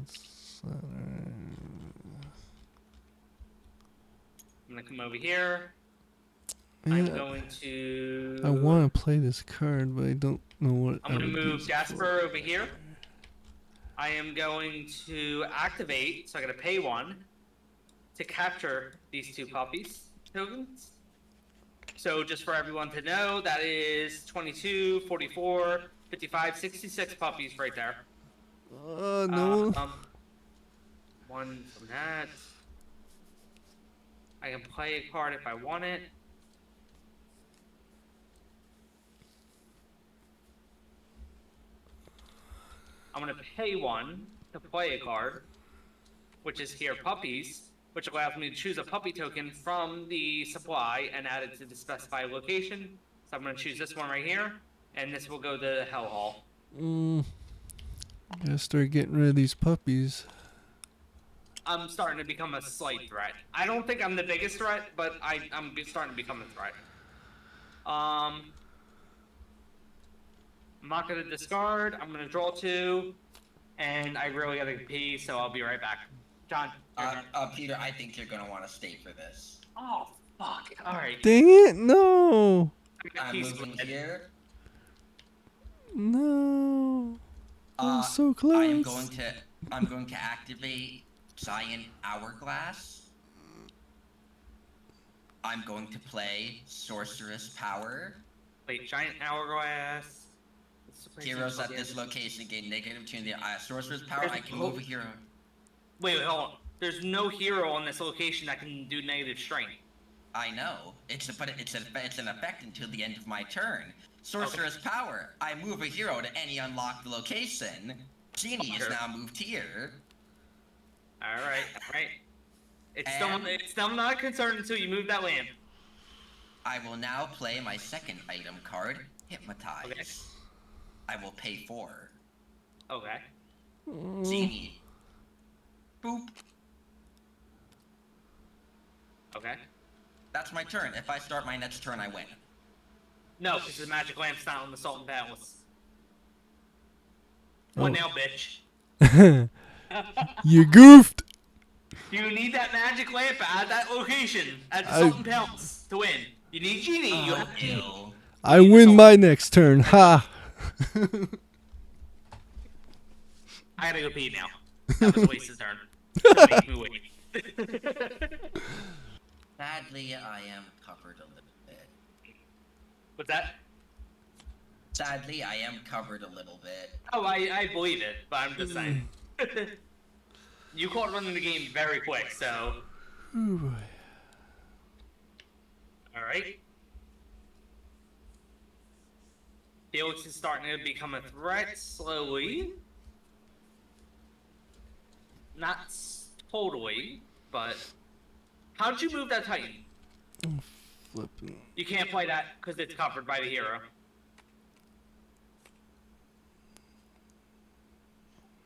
It's, I'm gonna come over here. yeah, I'm going to... I want to play this card, but I don't know what. I'm I gonna would move use it Jasper over here. I am going to activate, so I'm gonna pay 1 to capture these 2 puppies tokens. So just for everyone to know, that is 22, 44, 55, 66 puppies right there. No. 1 from that. I can play a card if I want it. I'm gonna pay 1 to play a card, which is here puppies, which allows me to choose a puppy token from the supply and add it to the specified location. So I'm gonna choose this one right here, and this will go to Hell Hall. Gotta start getting rid of these puppies. I'm starting to become a slight threat. I don't think I'm the biggest threat, but I'm starting to become a threat. I'm not gonna discard. I'm gonna draw 2, and I really gotta pee, so I'll be right back. John. your turn. Peter, I think you're gonna want to stay for this. Oh fuck! All right. Dang it! No. I'm moving here. No. I'm so close. I'm going to activate Giant Hourglass. I'm going to play Sorceress Power. Wait, Giant Hourglass. Heroes at this location gain negative to the Sorceress Power. I can move a hero. Wait, hold on. There's no hero on this location that can do negative strength. I know. It's an effect until the end of my turn. Sorceress Power. I move a hero to any unlocked location. Genie is now moved here. Alright. It's still not a concern until you move that land. I will now play my second item card, Hypnotize. Okay. I will pay 4. Okay. Genie. Boop. Okay. That's my turn. If I start my next turn, I win. No, because the magic lamp's not on the Sultan Palace. What now, bitch? You goofed. You need that magic lamp at that location, at the Sultan Palace, to win. You need Genie. You have Genie. Ew. I win my next turn. Ha. I gotta go pee now. That was a waste of turn. Don't make me wait. Sadly, I am covered a little bit. What's that? Sadly, I am covered a little bit. Oh, I believe it, but I'm just saying. You caught running the game very quick, so... Ooh, boy. Alright. Felix is starting to become a threat slowly. Not totally, but... How'd you move that Titan? Flipping. You can't play that because it's covered by the hero.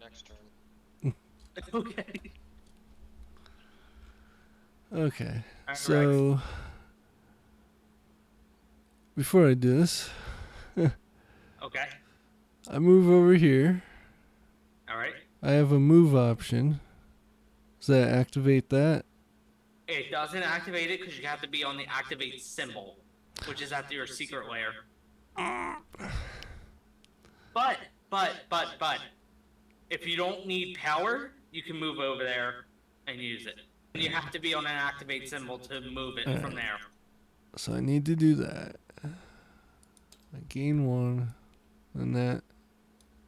Next turn. Okay. Okay. Alright, So before I do this, Okay. I move over here. Alright. I have a move option. Does that activate that? It doesn't activate it because you have to be on the activate symbol, which is at your secret lair. But, if you don't need power, you can move over there and use it. And you have to be on an activate symbol to move it from there. So I need to do that. I gain 1, and that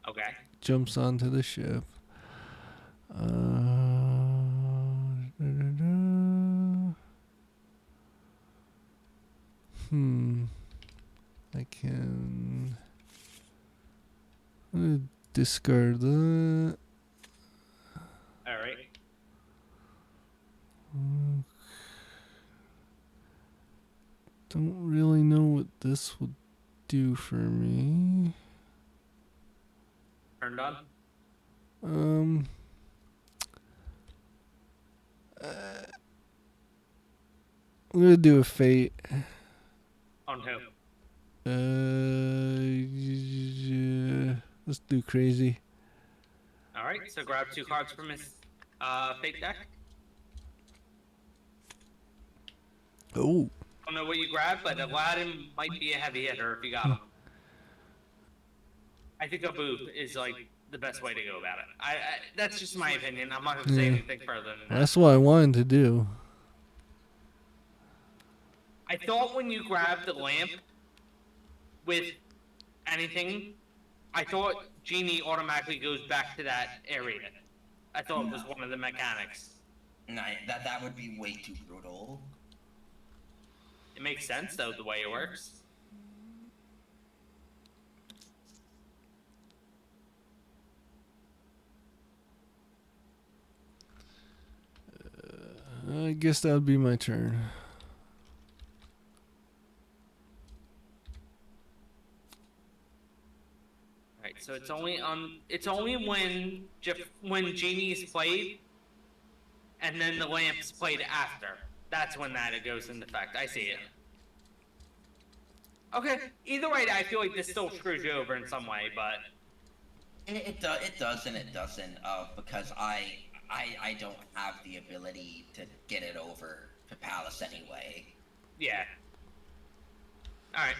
Okay. jumps onto the ship. I can discard that. Alright. Don't really know what this will do for me. Turned on. I'm gonna do a fate. On who? Let's do crazy. Alright, so grab 2 cards from his fake deck. Oh, I don't know what you grabbed, but Aladdin might be a heavy hitter if you got him. I think a booth is like the best way to go about it. That's just my opinion. I'm not gonna say anything further than that. that's what I wanted to do. I thought when you grabbed the lamp with anything, I thought Genie automatically goes back to that area. I thought it was one of the mechanics. No, that would be way too brutal. It makes sense though the way it works. I guess that would be my turn. Right, so it's only when Genie is played, and then the lamp's played after. That's when that it goes into effect. I see it. Okay. Either way, I feel like this still screws you over in some way, but It does and it doesn't. Because I don't have the ability to get it over to Palace anyway. yeah. All right.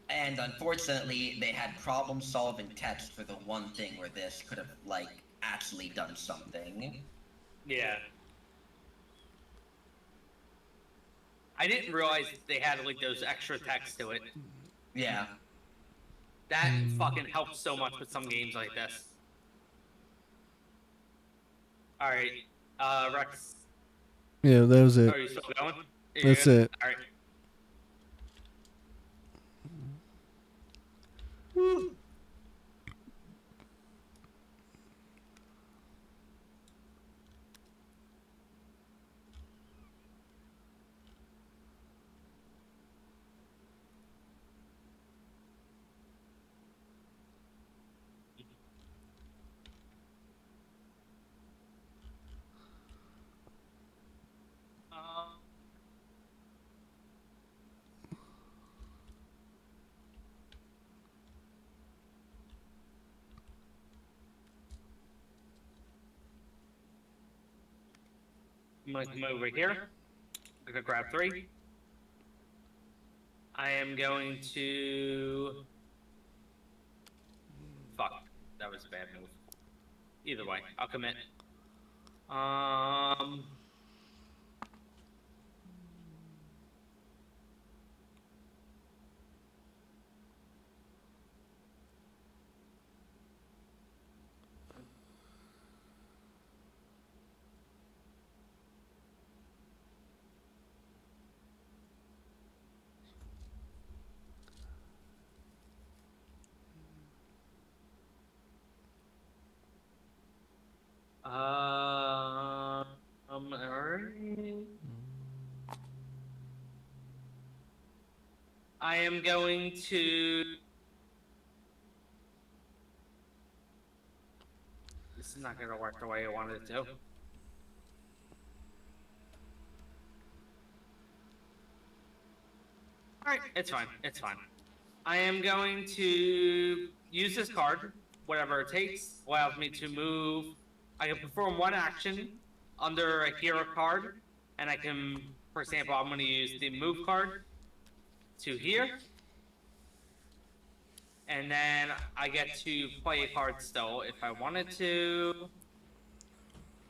And unfortunately, they had problem-solving text for the one thing where this could have like actually done something. Yeah. I didn't realize they had like those extra text to it. Yeah. That fucking helps so much with some games like this. All right, Rex. Yeah, that was it. Are you still going? That's it. All right. I'm gonna come over here. I'm gonna grab 3. I am going to. Fuck, that was a bad move. Either way, I'll commit. Alright. I am going to. This is not gonna work the way I wanted it to. Alright, it's fine. It's fine. I am going to use this card, whatever it takes, allows me to move. I can perform one action under a hero card, and I can, for example, I'm going to use the move card to here. And then I get to play a card still if I wanted to,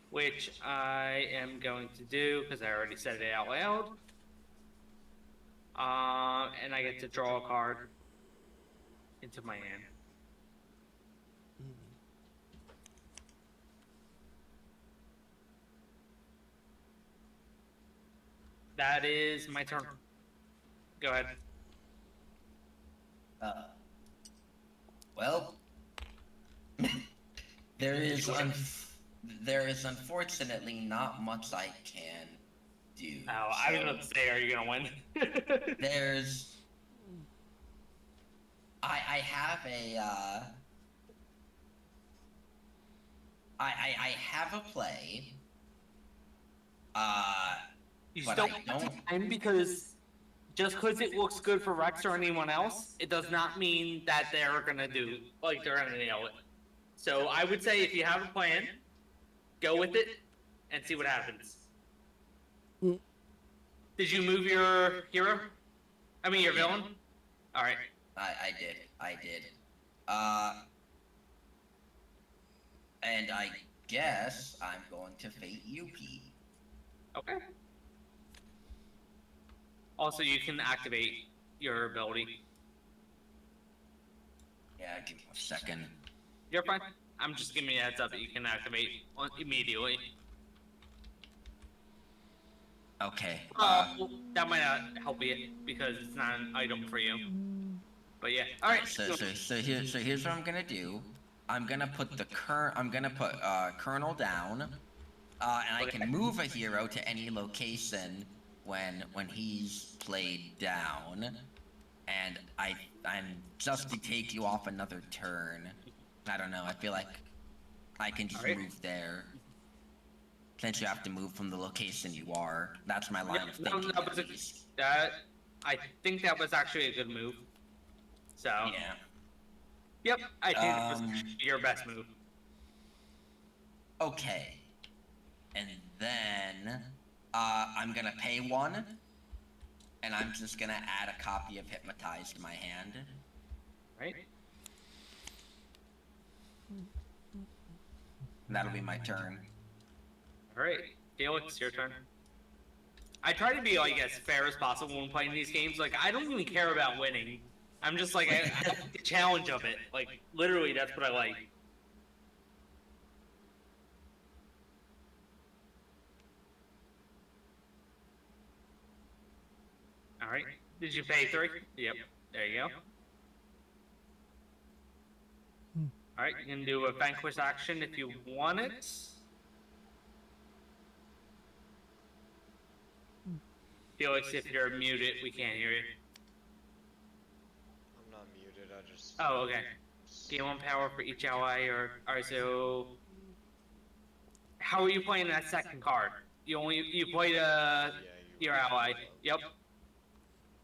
which I am going to do because I already said it out loud. And I get to draw a card into my hand. That is my turn. Go ahead. Well, there is unfortunately not much I can do. Oh, I was about to say, are you gonna win? There's, I have a, I have a play. You But still I have don't- time because just because it looks good for Rex or anyone else, it does not mean that they're gonna do they're gonna nail it. So I would say if you have a plan, go with it and see what happens. Mm. Did you move your hero? I mean your villain? Alright. I did. And I guess I'm going to fate UP. Okay. Also you can activate your ability. Yeah, give me a second. You're fine. I'm just giving you a heads up that you can activate immediately. Okay. Well, that might not help you because it's not an item for you. But yeah. All right. So here's what I'm gonna do. I'm gonna put Colonel down, and I can move a hero to any location when he's played down, and I'm just to take you off another turn. I don't know. I feel like I can just Alright. move there. Since you have to move from the location you are. That's my line of thinking. That was at least. I think that was actually a good move. So. Yeah. Yep. I think it was your best move. Okay. And then I'm gonna pay one, and I'm just gonna add a copy of Hypnotize to my hand. Right. And that'll be my turn. All right. Felix, your turn. I try to be like as fair as possible when playing these games. Like I don't even care about winning. I'm just like I like the challenge of it. Like literally, that's what I like. All right. Did you pay 3? Yep. There you go. All right. You can do a vanquish action if you want it. Felix, if you're muted, we can't hear you. I'm not muted, I just... Oh, okay. Gain 1 power for each ally, or alright. So, how are you playing that second card? You played your ally. Yep.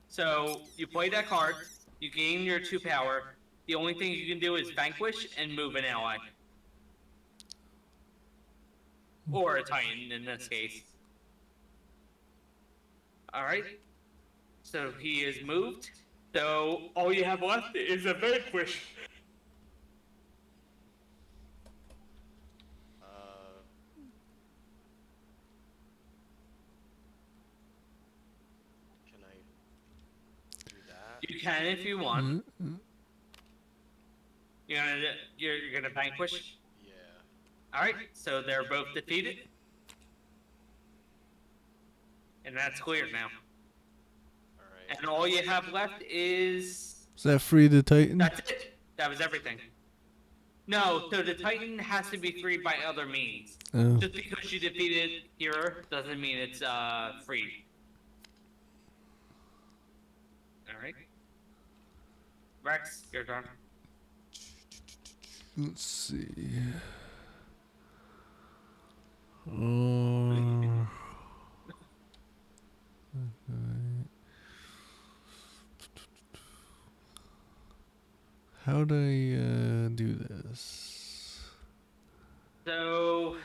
So you play that card. You gain your 2 power. The only thing you can do is vanquish and move an ally, or a Titan in this case. Alright, so he is moved. So all you have left is a vanquish. Can I do that? You can if you want. Mm-hmm. You're gonna vanquish. Yeah. Alright, so they're both defeated. And that's clear now. Alright. And all you have left is... Is that free to Titan? That's it. That was everything. No, so the Titan has to be freed by other means. Oh. Just because you defeated Hero doesn't mean it's freed. Alright. Rex, your turn. Let's see. How'd I do this? So,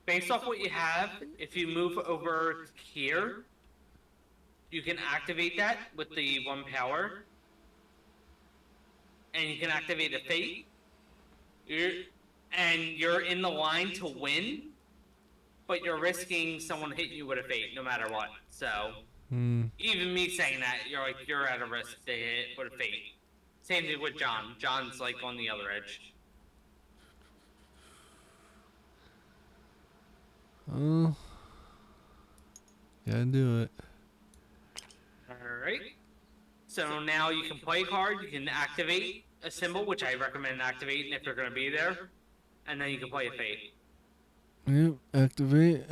based off what you have, if you move over here, you can activate that with the 1 power. And you can activate a fate. You're in the line to win, but you're risking someone hitting you with a fate no matter what. So, even me saying that, you're at a risk to hit with a fate. Same thing with John. John's like on the other edge. Oh. Gotta do it. Alright. So now you can play a card, you can activate a symbol, which I recommend activating if you're going to be there. And then you can play a fate. Yep, activate.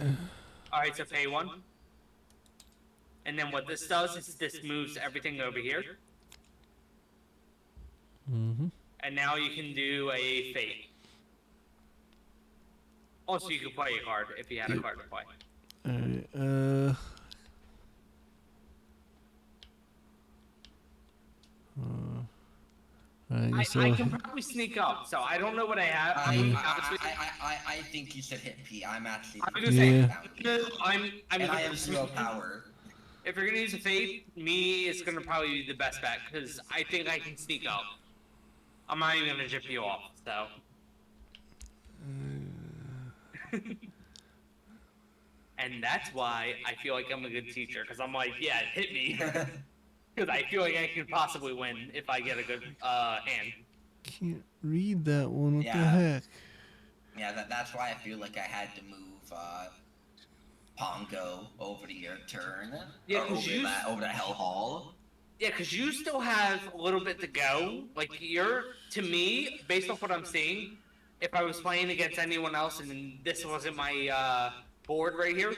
Alright, so pay 1. And then what this does is this moves everything over here. Mm-hmm. And now you can do a fate. Also, you can play a card if you had a card to play. Alright, I can probably sneak up, so I don't know what I have. I think you should hit P. I'm actually. I'm gonna say, Yeah. I'm and I have 0 power. If you're gonna use a fate, me is gonna probably be the best bet because I think I can sneak up. I'm not even gonna jip you off, so. And that's why I feel like I'm a good teacher, because I'm like, yeah, hit me. Because I feel like I could possibly win if I get a good hand. Can't read that one. What the Yeah. heck? Yeah, that's why I feel like I had to move Pongo over to your turn. Yeah, or 'cause over to Hell Hall. Yeah, because you still have a little bit to go. Like, to me, based off what I'm seeing, if I was playing against anyone else and this wasn't my board right here,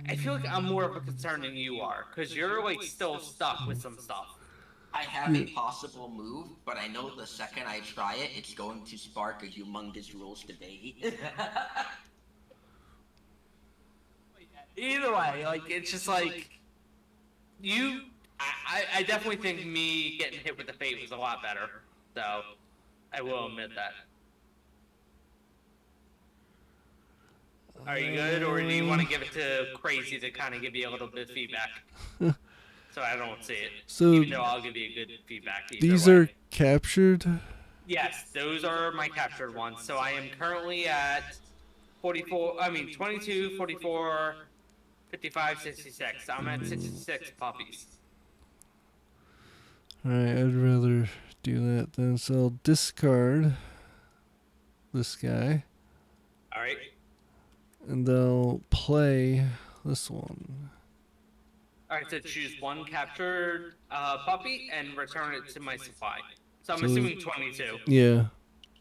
I feel like I'm more of a concern than you are, because you're, like, still stuck with some stuff. I have a possible move, but I know the second I try it, it's going to spark a humongous rules debate. Either way, like, it's just like, I definitely think me getting hit with the fate was a lot better, so I will admit that. Are you good, or do you want to give it to Crazy to kind of give you a little bit of feedback? So I don't see it. So even though I'll give you a good feedback. These way. are captured? Yes, those are my captured ones. So I am currently at 22, 44, 55, 66. I'm at 66 puppies. Alright, I'd rather do that then. So I'll discard this guy. Alright. And they'll play this one. Alright, so choose one captured puppy and return it to my supply. So I'm So- assuming 22. Yeah.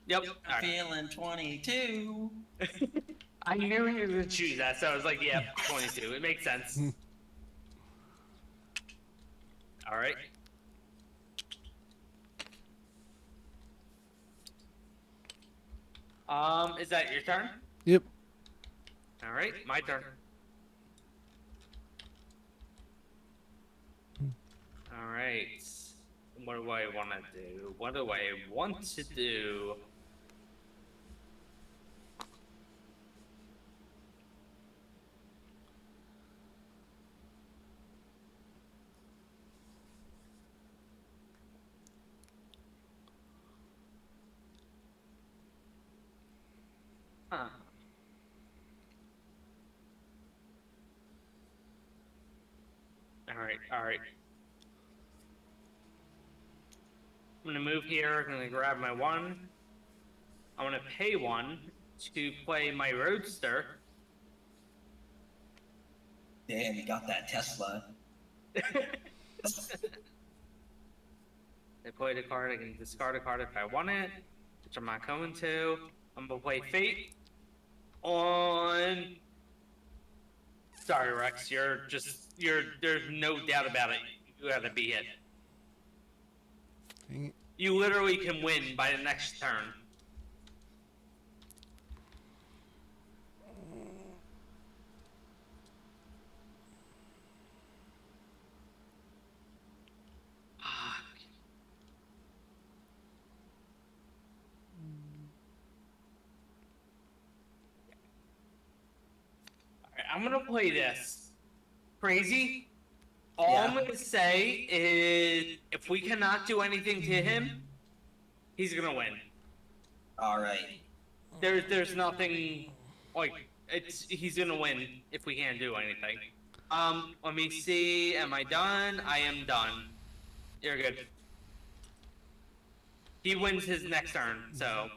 Yep. I'm Alright. feeling 22. I knew you were going to choose that, so I was like, yeah, 22. It makes sense. Alright. Is that your turn? Yep. Alright, my turn. Alright. What do I want to do? What do I want to do? Huh. Alright. I'm gonna move here, I'm gonna grab my 1. I wanna pay 1 to play my Roadster. Damn, you got that Tesla. I played a card, I can discard a card if I want it, which I'm not going to. I'm gonna play Fate on. Sorry, Rex, there's no doubt about it. You gotta be it. Dang it. You literally can win by the next turn. Alright, I'm gonna play this. Crazy. All I'm gonna say is if we cannot do anything to him, he's gonna win. Alright. There's nothing like he's gonna win if we can't do anything. Let me see. Am I done? I am done. You're good. He wins his next turn, so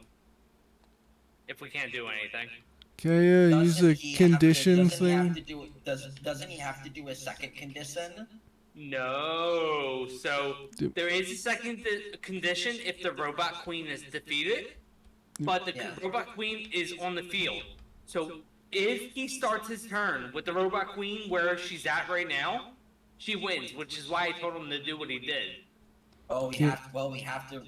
if we can't do anything. Can I use a condition thing? Doesn't he have to do a second condition? No. So there is a second condition if the robot queen is defeated, but the robot queen is on the field. So if he starts his turn with the robot queen where she's at right now, she wins, which is why I told him to do what he did. Oh, we have to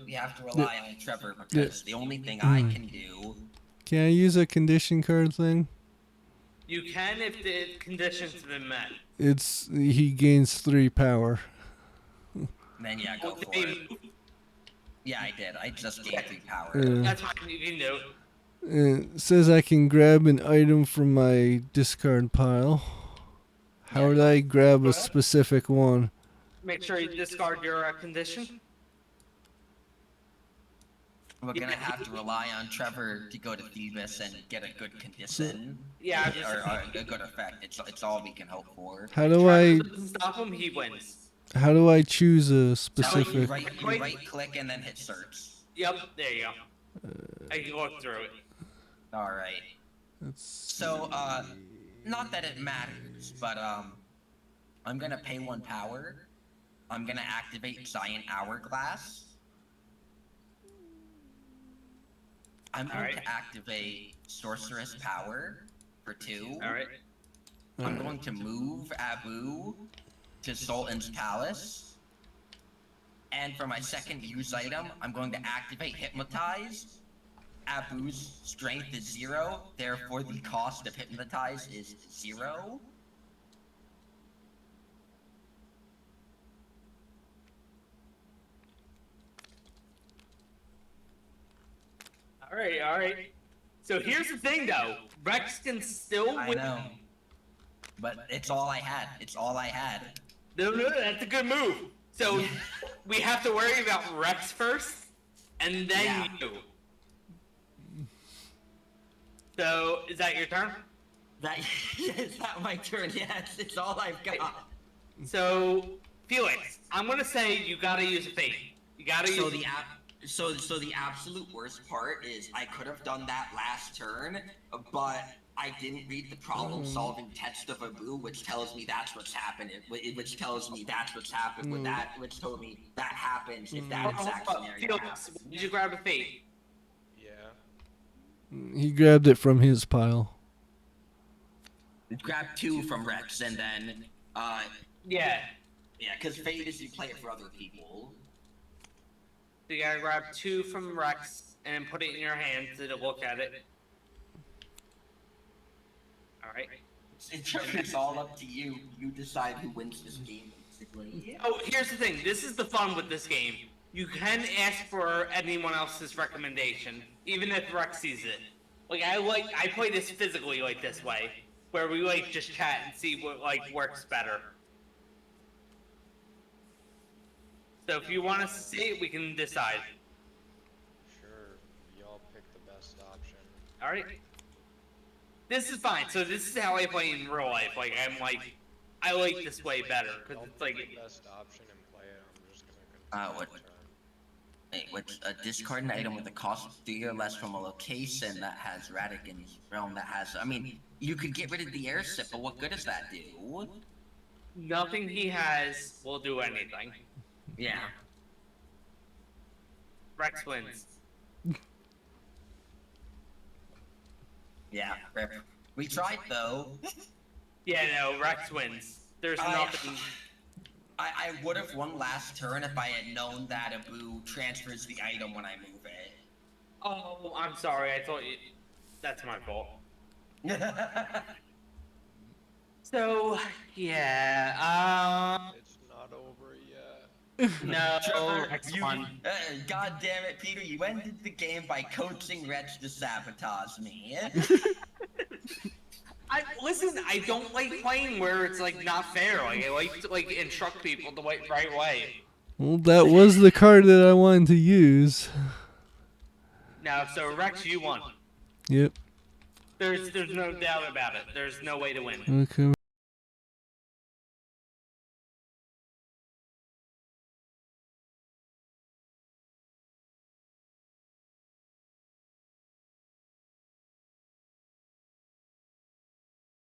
rely on Trevor because the only thing I can do. Can I use a condition card thing? You can if the conditions have been met. He gains 3 power. Then yeah, go for it. Yeah, I did. I just gained 3 power. That's fine. You can do. It says I can grab an item from my discard pile. How would I grab a specific one? Make sure you discard your condition. We're gonna have to rely on Trevor to go to Phoebus and get a good condition. Yeah, or a good effect. It's all we can hope for. How do I stop him? He wins. How do I choose a You specific? right click and then hit search. Yep, there you go. I can look through it. All right. So not that it matters, but I'm gonna pay 1 power. I'm gonna activate Giant Hourglass. I'm going to activate Sorceress Power for 2. Alright. I'm going to move Abu to Sultan's Palace. And for my second use item, I'm going to activate Hypnotize. Abu's strength is 0, therefore the cost of Hypnotize is 0. Alright. So here's the thing though. Rex can still win. I know. But it's all I had. It's all I had. No, that's a good move. So we have to worry about Rex first, and then you. So is that your turn? Is that my turn? Yes, it's all I've got. So Felix, I'm gonna say you gotta use a fate. You gotta use. So the absolute worst part is I could have done that last turn, but I didn't read the problem-solving text of Abu, which tells me that's what's happening. Which tells me that's what's happened with that. Which told me that happens if that exact scenario Felix, happens. did you grab a fate? Yeah. He grabbed it from his pile. Grab 2 from Rex, and then Yeah. because Fate is you play it for other people. So you gotta grab 2 from Rex and then put it in your hand to look at it. Alright. It's all up to you. You decide who wins this game, basically. Oh, here's the thing. This is the fun with this game. You can ask for anyone else's recommendation, even if Rex sees it. Like I play this physically like this way, where we just chat and see what works better. So if you want us to see it, we can decide. Sure. Y'all pick the best option. Alright. This is fine. So this is how I play in real life. I like this way better because Y'all it's like. pick the best option and play it. I'm just gonna continue What? my turn. With discard an item with a cost of 3 or less from a location that has Radigan's realm that has. I mean, you could get rid of the airship, but what good does that do? Nothing he has will do anything. Yeah. Rex wins. Yeah, rip. We tried though. Yeah, no, Rex wins. There's nothing. I would have won last turn if I had known that Abu transfers the item when I move it. Oh, I'm sorry. I thought you. That's my fault. So, yeah. It's not over yet. No, Trevor, Rex you, won. God damn it, Peter, you ended the game by coaxing Rex to sabotage me. Listen. I don't like playing where it's like not fair. Like I like to like instruct people the right way. Well, that was the card that I wanted to use. Now, so Rex, you won. Yep. There's no doubt about it. There's no way to win. Okay.